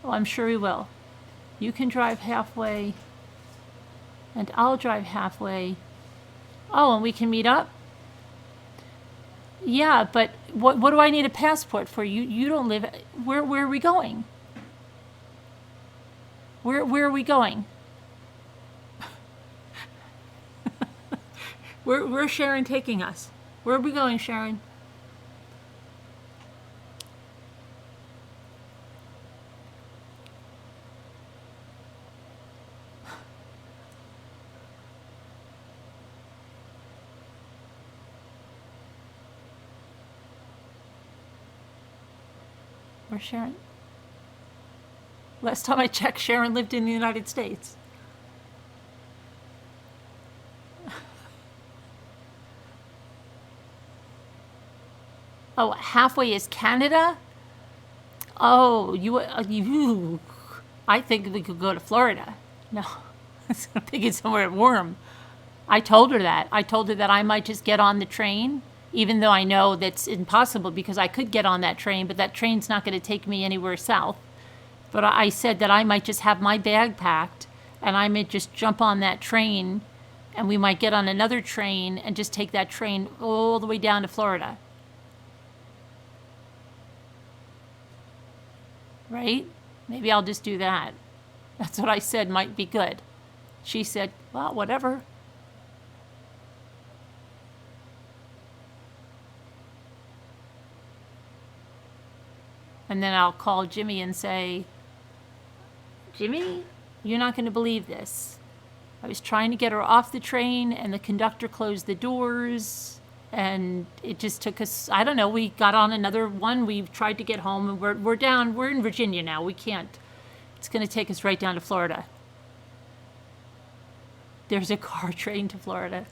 Oh, I'm sure we will. You can drive halfway, and I'll drive halfway. Oh, and we can meet up? Yeah, but what do I need a passport for? You don't live... Where are we going? Where are we going? Where's Sharon taking us? Where are we going, Sharon? Where's Sharon? Last time I checked, Sharon lived in the United States. Oh, halfway is Canada? Oh, you. I think we could go to Florida. No, I'm thinking somewhere warm. I told her that. I told her that I might just get on the train, even though I know that's impossible because I could get on that train, but that train's not going to take me anywhere south. But I said that I might just have my bag packed and I might just jump on that train and we might get on another train and just take that train all the way down to Florida. Right? Maybe I'll just do that. That's what I said might be good. She said, well, whatever. And then I'll call Jimmy and say, Jimmy, you're not going to believe this. I was trying to get her off the train and the conductor closed the doors and it just took us, I don't know, we got on another one. We tried to get home and we're in Virginia now. We can't, it's going to take us right down to Florida. There's a car train to Florida.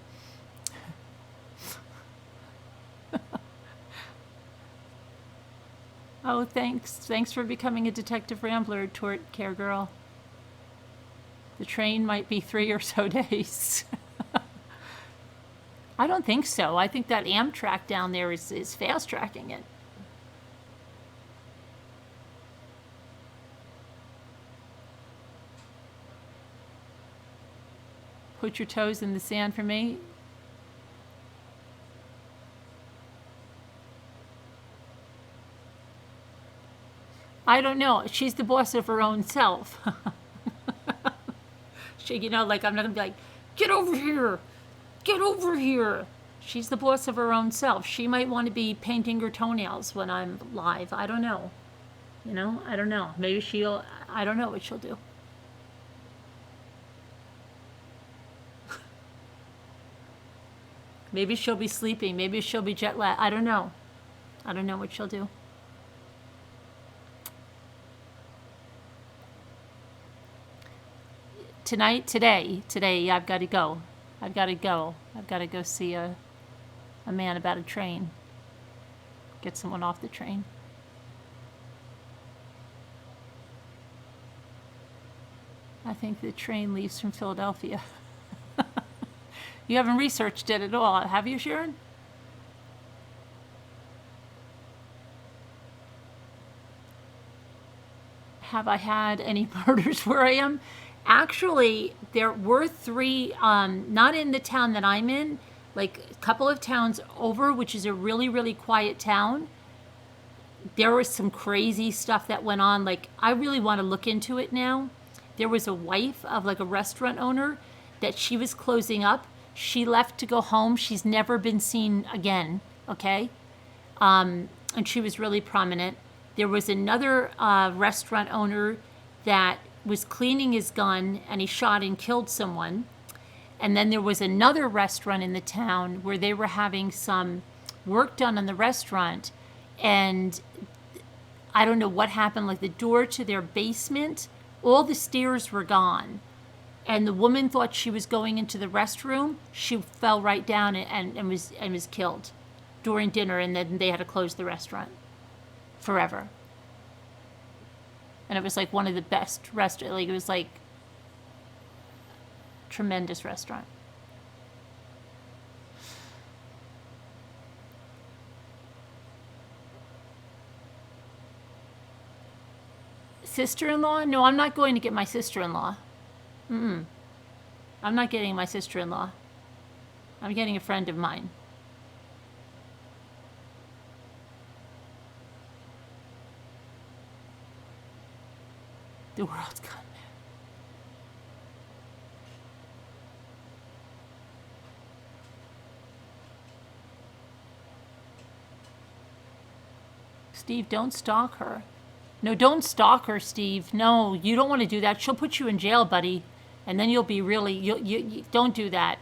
Oh, thanks. Thanks for becoming a Detective Rambler, Tort Care Girl. The train might be 3 or so days. I don't think so. I think that Amtrak down there is fast tracking it. Put your toes in the sand for me. I don't know. She's the boss of her own self. She, you know, like I'm not going to be like, get over here. Get over here. She's the boss of her own self. She might want to be painting her toenails when I'm live. I don't know. You know, I don't know. Maybe I don't know what she'll do. Maybe she'll be sleeping. Maybe she'll be jet lagged. I don't know. I don't know what she'll do. Today, I've got to go. I've got to go see a man about a train. Get someone off the train. I think the train leaves from Philadelphia. You haven't researched it at all, have you, Sharon? Have I had any murders where I am? Actually, there were 3, not in the town that I'm in, like a couple of towns over, which is a really, really quiet town. There was some crazy stuff that went on. Like, I really want to look into it now. There was a wife of like a restaurant owner that she was closing up. She left to go home. She's never been seen again, okay? And she was really prominent. There was another restaurant owner that was cleaning his gun and he shot and killed someone. And then there was another restaurant in the town where they were having some work done on the restaurant and I don't know what happened, like the door to their basement, all the stairs were gone. And the woman thought she was going into the restroom. She fell right down and was killed during dinner, and then they had to close the restaurant forever. And it was like one of the best restaurants. Like it was like tremendous restaurant. Sister-in-law? No, I'm not going to get my sister-in-law. I'm not getting my sister-in-law. I'm getting a friend of mine. The world's gone mad. Steve, don't stalk her. No, don't stalk her, Steve. No, you don't want to do that. She'll put you in jail, buddy. And then you'll be really, you don't do that.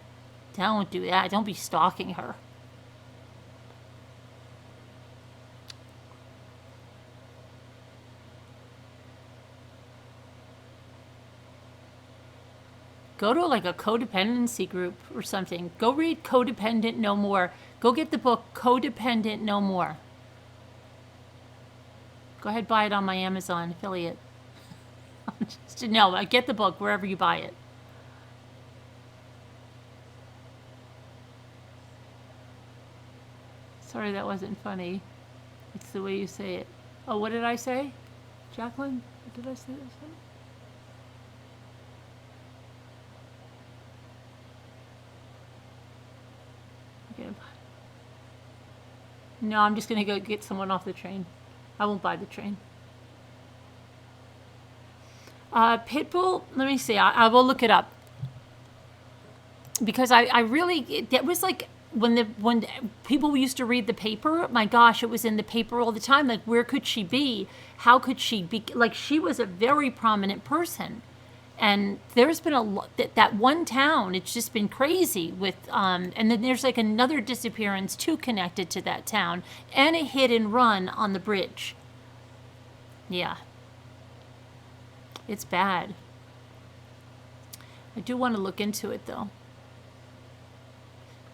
Don't do that. Don't be stalking her. Go to like a codependency group or something. Go read Codependent No More. Go get the book Codependent No More. Go ahead, buy it on my Amazon affiliate. No, get the book wherever you buy it. Sorry, that wasn't funny. It's the way you say it. Oh, what did I say? Jacqueline? What did I say? No, I'm just going to go get someone off the train. I won't buy the train. Pitbull, let me see. I will look it up. Because I really, that was like, when people used to read the paper, my gosh, it was in the paper all the time. Like, where could she be? How could she be? Like, she was a very prominent person. And there's been a lot, that one town, it's just been crazy with, and then there's like another disappearance too connected to that town, and a hit and run on the bridge. Yeah. It's bad. I do want to look into it though.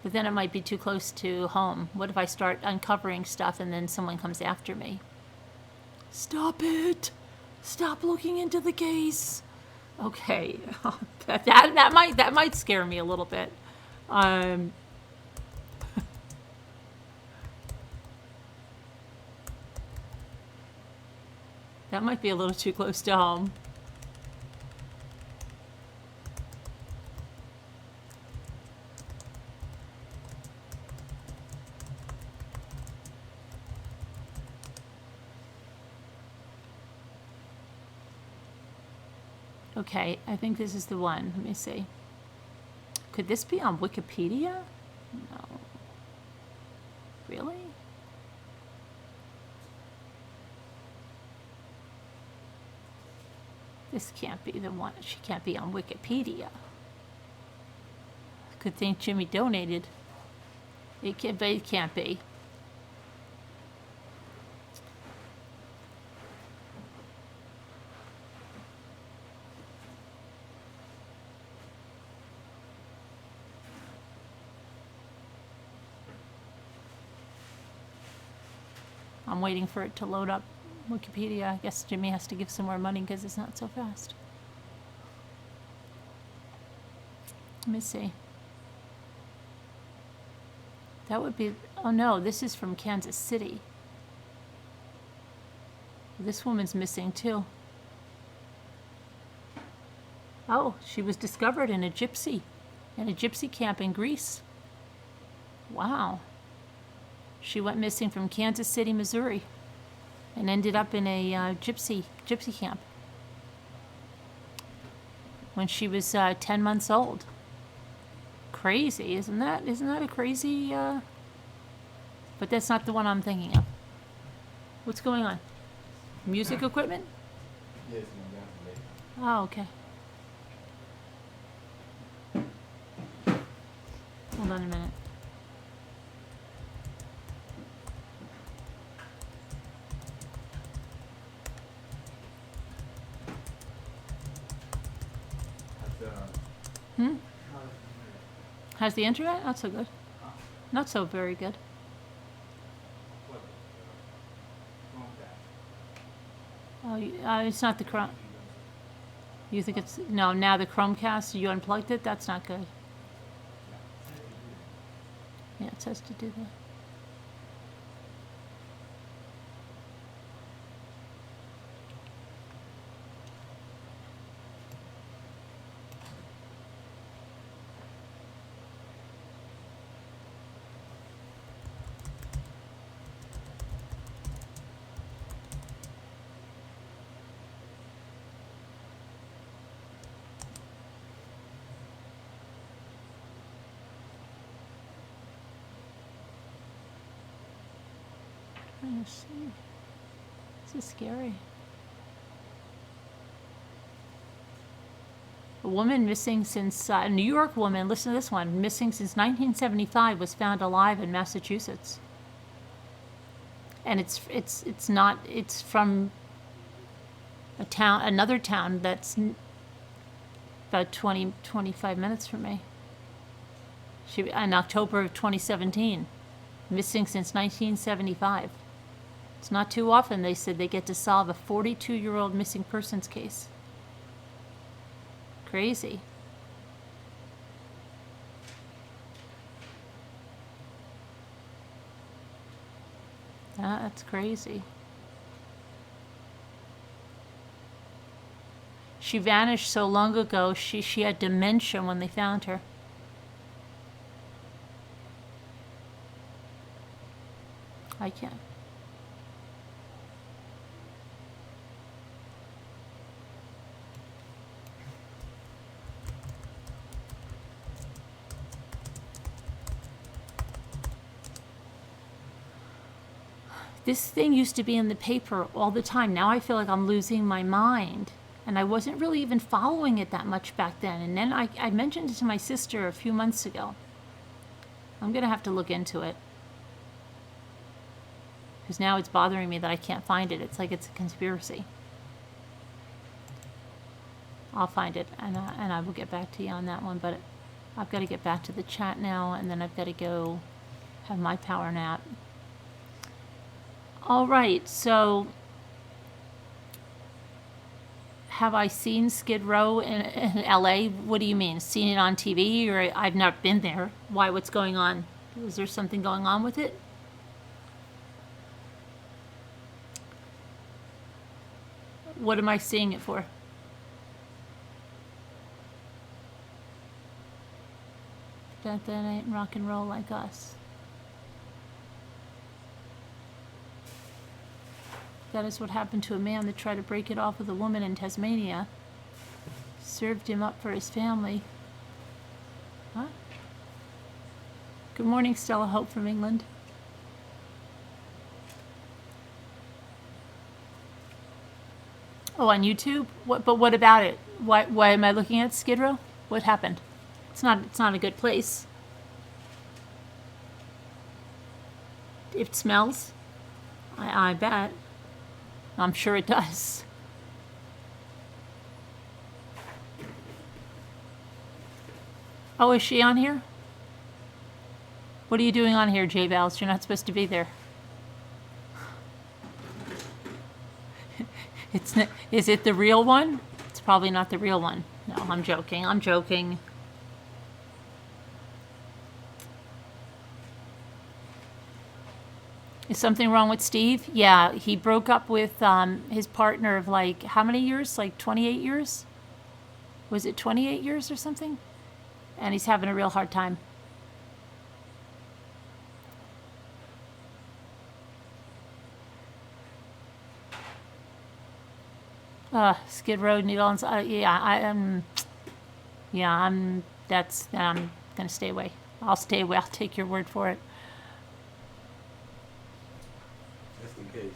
But then it might be too close to home. What if I start uncovering stuff and then someone comes after me? Stop it! Stop looking into the case! Okay, that might scare me a little bit. That might be a little too close to home. Okay, I think this is the one. Let me see. Could this be on Wikipedia? No. Really? This can't be the one. She can't be on Wikipedia. Good thing Jimmy donated. It can't be. I'm waiting for it to load up Wikipedia. I guess Jimmy has to give some more money because it's not so fast. Let me see. That would be... Oh no, this is from Kansas City. This woman's missing too. Oh, she was discovered in a gypsy camp in Greece. Wow. She went missing from Kansas City, Missouri, and ended up in a gypsy camp when she was 10 months old. Crazy, isn't that? Isn't that a crazy? But that's not the one I'm thinking of. What's going on? Music equipment? Yes, Oh, okay. Hold on a minute. Has the internet? Not so good. Not so very good. Oh, it's not the Chrome. You think it's... No, now the Chromecast, you unplugged it? That's not good. Yeah, it says to do that. Trying to see. This is scary. A woman missing since a New York woman. Listen to this one. Missing since 1975 was found alive in Massachusetts. And it's from a town, another town that's about 20, 25 minutes from me. She in October of 2017, missing since 1975. It's not too often, they said, they get to solve a 42-year-old missing persons case. Crazy. That's crazy. She vanished so long ago, she had dementia when they found her. I can't. This thing used to be in the paper all the time. Now I feel like I'm losing my mind. And I wasn't really even following it that much back then. And then I mentioned it to my sister a few months ago. I'm going to have to look into it. Because now it's bothering me that I can't find it. It's like it's a conspiracy. I'll find it, and I will get back to you on that one. But I've got to get back to the chat now, and then I've got to go have my power nap. All right, so have I seen Skid Row in LA? What do you mean? Seen it on TV, or I've not been there? Why? What's going on? Is there something going on with it? What am I seeing it for? That ain't rock and roll like us. That is what happened to a man that tried to break it off with a woman in Tasmania. Served him up for his family. Huh? Good morning, Stella Hope from England. Oh, on YouTube? But what about it? Why am I looking at Skid Row? What happened? It's not a good place. It smells. I bet. I'm sure it does. Oh, is she on here? What are you doing on here, Daybells? You're not supposed to be there. Is it the real one? It's probably not the real one. No, I'm joking. I'm joking. Is something wrong with Steve? Yeah, he broke up with his partner of like, how many years? Like 28 years? Was it 28 years or something? And he's having a real hard time. Skid Row, New Orleans. I'm gonna stay away. I'll stay away. I'll take your word for it. Just in case.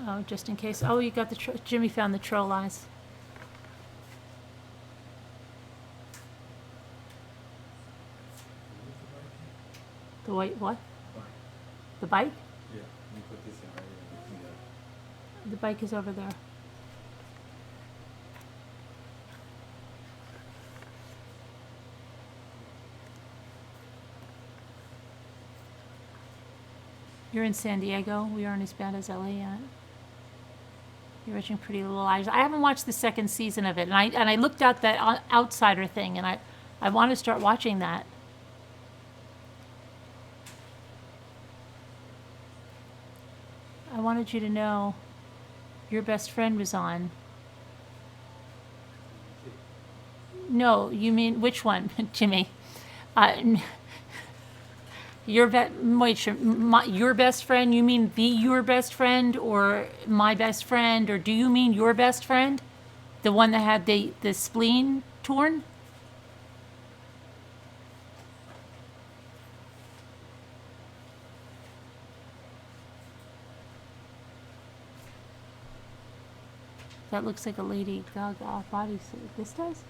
Oh, just in case. Oh, you got the Jimmy found the troll eyes. The white what? Bike. The bike? Yeah, you put this in right here. The bike is over there. You're in San Diego. We aren't as bad as LA yet. You're watching Pretty Little Liars. I haven't watched the second season of it, and I looked at that Outsider thing, and I want to start watching that. I wanted you to know your best friend was on. No, you mean which one, Jimmy? Your best friend? You mean your best friend, or my best friend, or do you mean your best friend, the one that had the spleen torn? That looks like a Lady Gaga bodysuit. This does?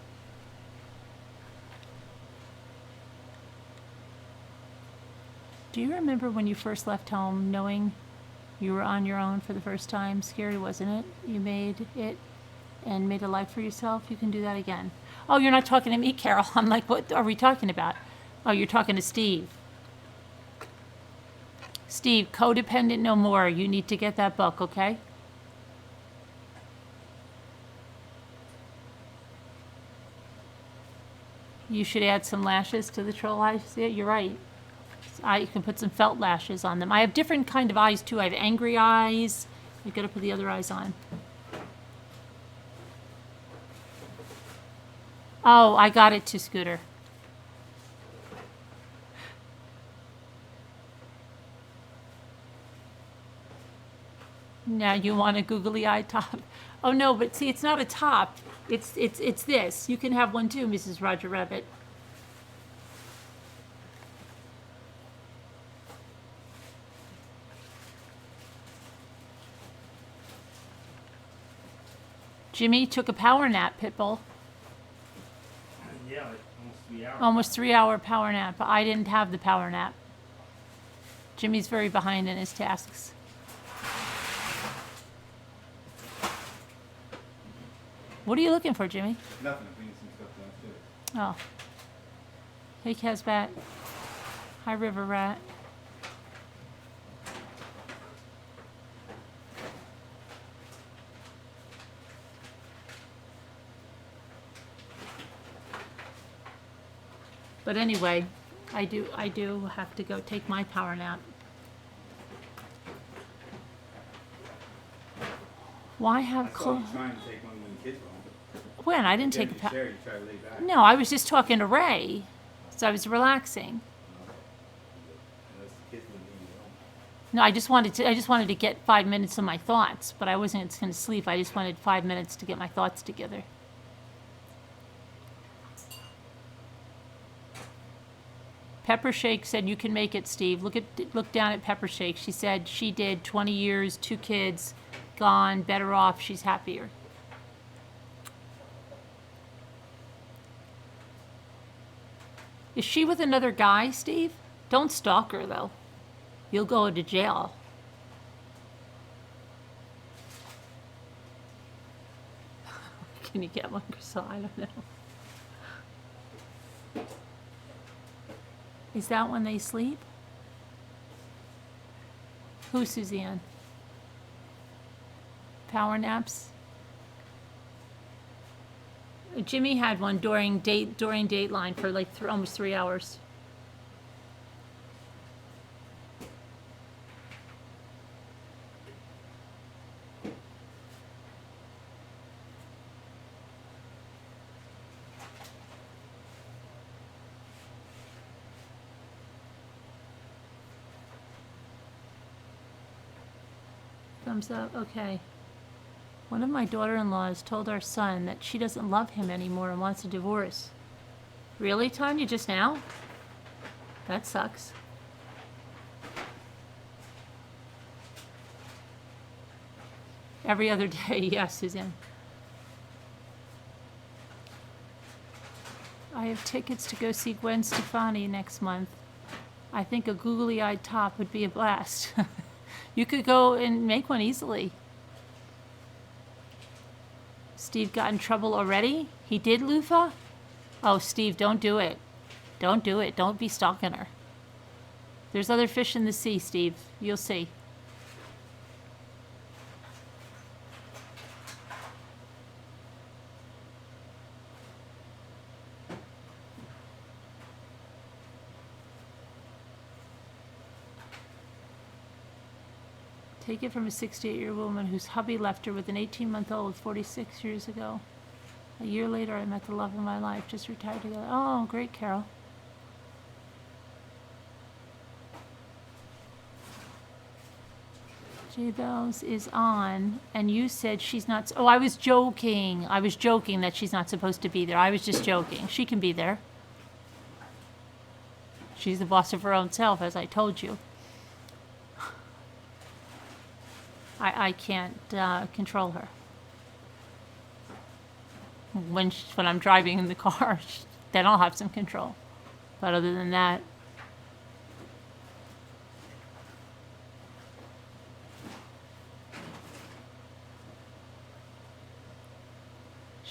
Do you remember when you first left home, knowing you were on your own for the first time? Scary, wasn't it? You made it and made a life for yourself, you can do that again. Oh, you're not talking to me, Carol. I'm like, what are we talking about? Oh, you're talking to Steve. Steve, Codependent No More. You need to get that book, okay? You should add some lashes to the troll eyes. Yeah, you're right. You can put some felt lashes on them. I have different kind of eyes, too. I have angry eyes. I've got to put the other eyes on. Oh, I got it to Scooter. Now you want a googly eye top. Oh, no, but see, it's not a top. It's this. You can have one, too, Mrs. Roger Rabbit. Jimmy took a power nap, Pitbull. Yeah, like almost 3 hours. Almost 3-hour power nap, but I didn't have the power nap. Jimmy's very behind in his tasks. What are you looking for, Jimmy? Nothing. I'm bringing some stuff downstairs. Oh. Hey, Casbat. Hi, River Rat. But anyway, I do have to go take my power nap. Why have I saw you trying to take one when the kids were home. When? I didn't Yeah, take a you power. shared, you tried to lay back. No, I was just talking to Ray. So I was relaxing. Okay. Unless the kids wouldn't leave you home. No, I just wanted to get 5 minutes of my thoughts, but I wasn't going to sleep. I just wanted 5 minutes to get my thoughts together. Pepper Shake said you can make it, Steve. Look down at Pepper Shake. She said she did 20 years, 2 kids, gone, better off, she's happier. Is she with another guy, Steve? Don't stalk her, though. You'll go to jail. Can you get one, Crystal? I don't know. Is that when they sleep? Who, Suzanne? Power naps? Jimmy had one during Dateline for like almost 3 hours. Thumbs up, okay. One of my daughter-in-laws told our son that she doesn't love him anymore and wants a divorce. Really, Tanya, just now? That sucks. Every other day, yes, Suzanne. I have tickets to go see Gwen Stefani next month. I think a googly-eyed top would be a blast. You could go and make one easily. Steve got in trouble already? He did, Lufa? Oh, Steve, don't do it. Don't do it. Don't be stalking her. There's other fish in the sea, Steve. You'll see. Take it from a 68-year-old woman whose hubby left her with an 18-month-old 46 years ago. A year later, I met the love of my life, just retired together. Oh, great, Carol. Daybells is on, and you said she's not... Oh, I was joking. I was joking that she's not supposed to be there. I was just joking. She can be there. She's the boss of her own self, as I told you. I can't control her. When I'm driving in the car, then I'll have some control. But other than that,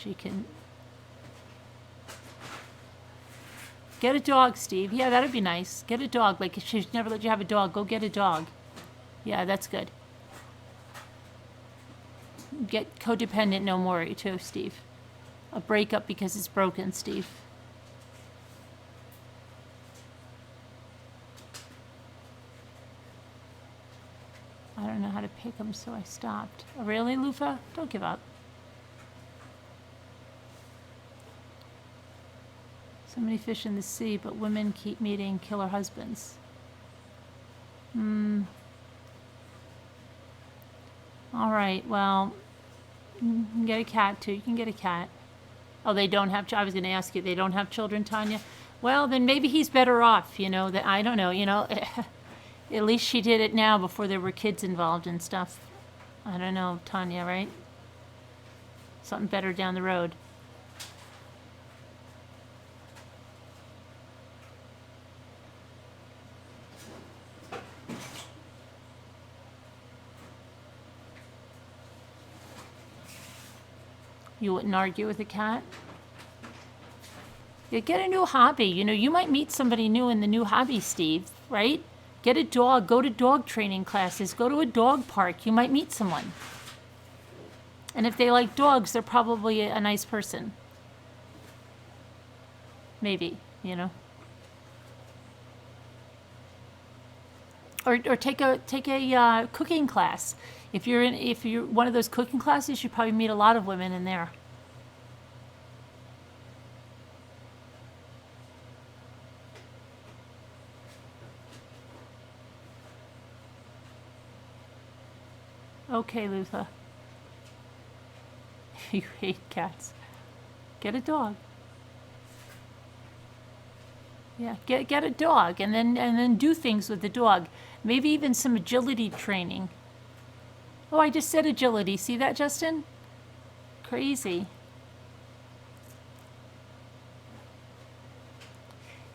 she can get a dog, Steve. Yeah, that'd be nice. Get a dog. Like, if she's never let you have a dog, go get a dog. Yeah, that's good. Get codependent no more, too, Steve. A breakup because it's broken, Steve. I don't know how to pick them, so I stopped. Oh, really, Lufa? Don't give up. So many fish in the sea, but women keep meeting killer husbands. All right, well, you can get a cat, too. You can get a cat. Oh, they don't have, I was going to ask you, they don't have children, Tanya? Well, then maybe he's better off, you know, that I don't know, you know. At least she did it now before there were kids involved and stuff. I don't know, Tanya, right? Something better down the road. You wouldn't argue with a cat? Yeah, get a new hobby. You know, you might meet somebody new in the new hobby, Steve, right? Get a dog. Go to dog training classes. Go to a dog park. You might meet someone. And if they like dogs, they're probably a nice person. Maybe, you know. Or take a cooking class. If you're one of those cooking classes, you probably meet a lot of women in there. Okay, Luther. You hate cats. Get a dog. Yeah, get a dog and then do things with the dog. Maybe even some agility training. Oh, I just said agility. See that, Justin? Crazy.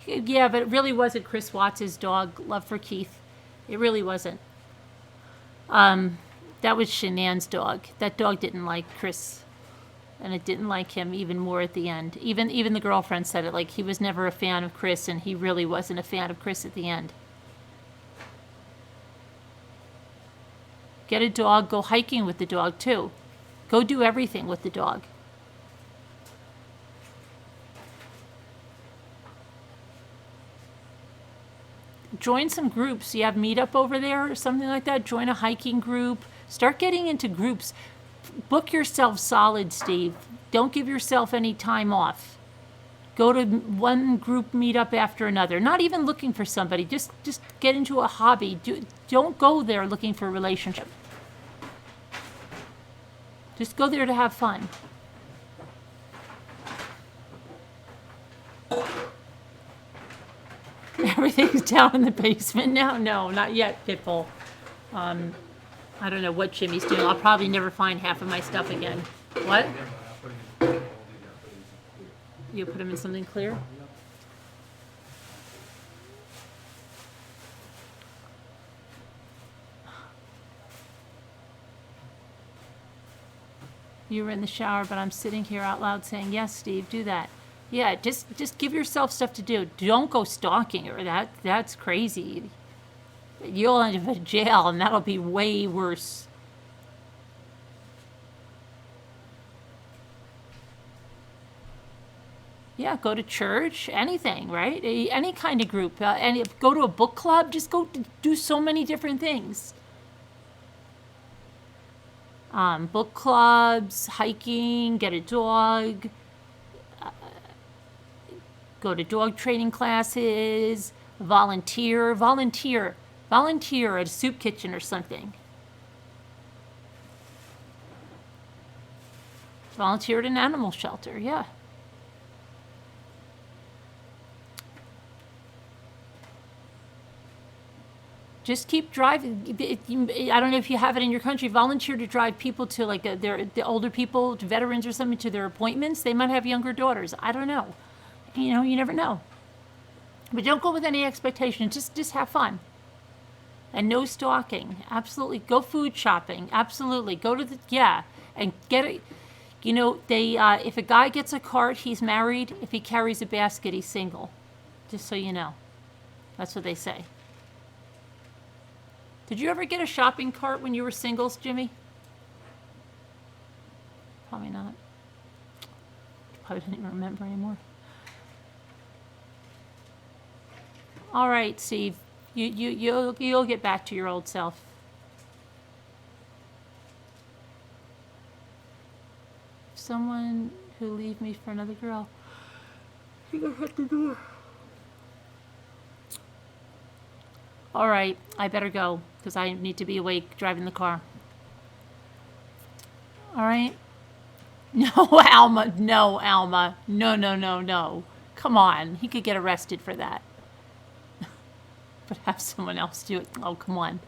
Yeah, but it really wasn't Chris Watts' dog, Love for Keith. It really wasn't. That was Shanann's dog. That dog didn't like Chris. And it didn't like him even more at the end. Even the girlfriend said it, like he was never a fan of Chris, and he really wasn't a fan of Chris at the end. Get a dog, go hiking with the dog too. Go do everything with the dog. Join some groups. You have Meetup over there or something like that. Join a hiking group. Start getting into groups. Book yourself solid, Steve. Don't give yourself any time off. Go to one group meetup after another. Not even looking for somebody. Just get into a hobby. Don't go there looking for a relationship. Just go there to have fun. Everything's down in the basement now? No, not yet, Pitbull. I don't know what Jimmy's doing. I'll probably never find half of my stuff again. What? You put them in something clear? You were in the shower, but I'm sitting here out loud saying, yes, Steve, do that. Yeah, just give yourself stuff to do. Don't go stalking her. That's crazy. You'll end up in jail, and that'll be way worse. Yeah, go to church, anything, right? Any kind of group. Go to a book club. Just go do so many different things. Book clubs, hiking, get a dog. Go to dog training classes. Volunteer at a soup kitchen or something. Volunteer at an animal shelter, yeah. Just keep driving. I don't know if you have it in your country. Volunteer to drive people to the older people, to veterans or something, to their appointments. They might have younger daughters. I don't know. You know, you never know. But don't go with any expectation. Just have fun. And no stalking. Absolutely. Go food shopping. Absolutely. Go to and get You know, they if a guy gets a cart, he's married. If he carries a basket, he's single. Just so you know. That's what they say. Did you ever get a shopping cart when you were singles, Jimmy? Probably not. Probably don't even remember anymore. All right, Steve. You'll get back to your old self. Someone who leave me for another girl. You gotta hit the door. All right, I better go because I need to be awake driving the car. All right. No, Alma. No, Alma. No, no, no, no. Come on. He could get arrested for that. But have someone else do it. Oh, come on.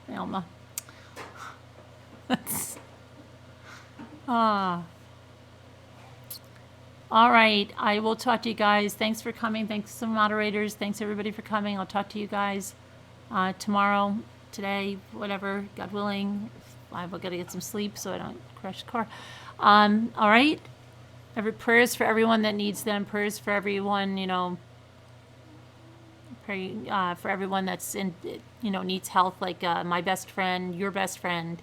Alma. All right. I will talk to you guys. Thanks for coming. Thanks to the moderators. Thanks everybody for coming. I'll talk to you guys tomorrow, today, whatever, God willing. I've got to get some sleep so I don't crash the car. All right. Prayers for everyone that needs them. Prayers for everyone, you know. Pray for everyone that's in, you know, needs health, like my best friend, your best friend,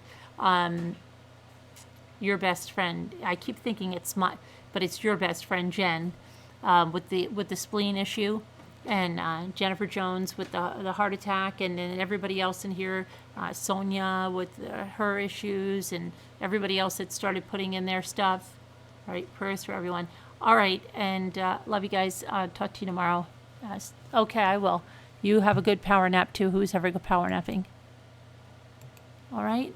your best friend. I keep thinking it's my, but it's your best friend Jen, with the spleen issue, and Jennifer Jones with the heart attack, and then everybody else in here, Sonia with her issues, and everybody else that started putting in their stuff. All right, prayers for everyone. All right, and love you guys. Talk to you tomorrow. Okay, I will. You have a good power nap too. Who's ever good power napping? All right.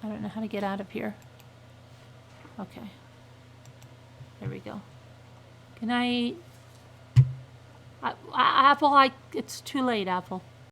I don't know how to get out of here. Okay. There we go. Good night. Apple, it's too late, Apple.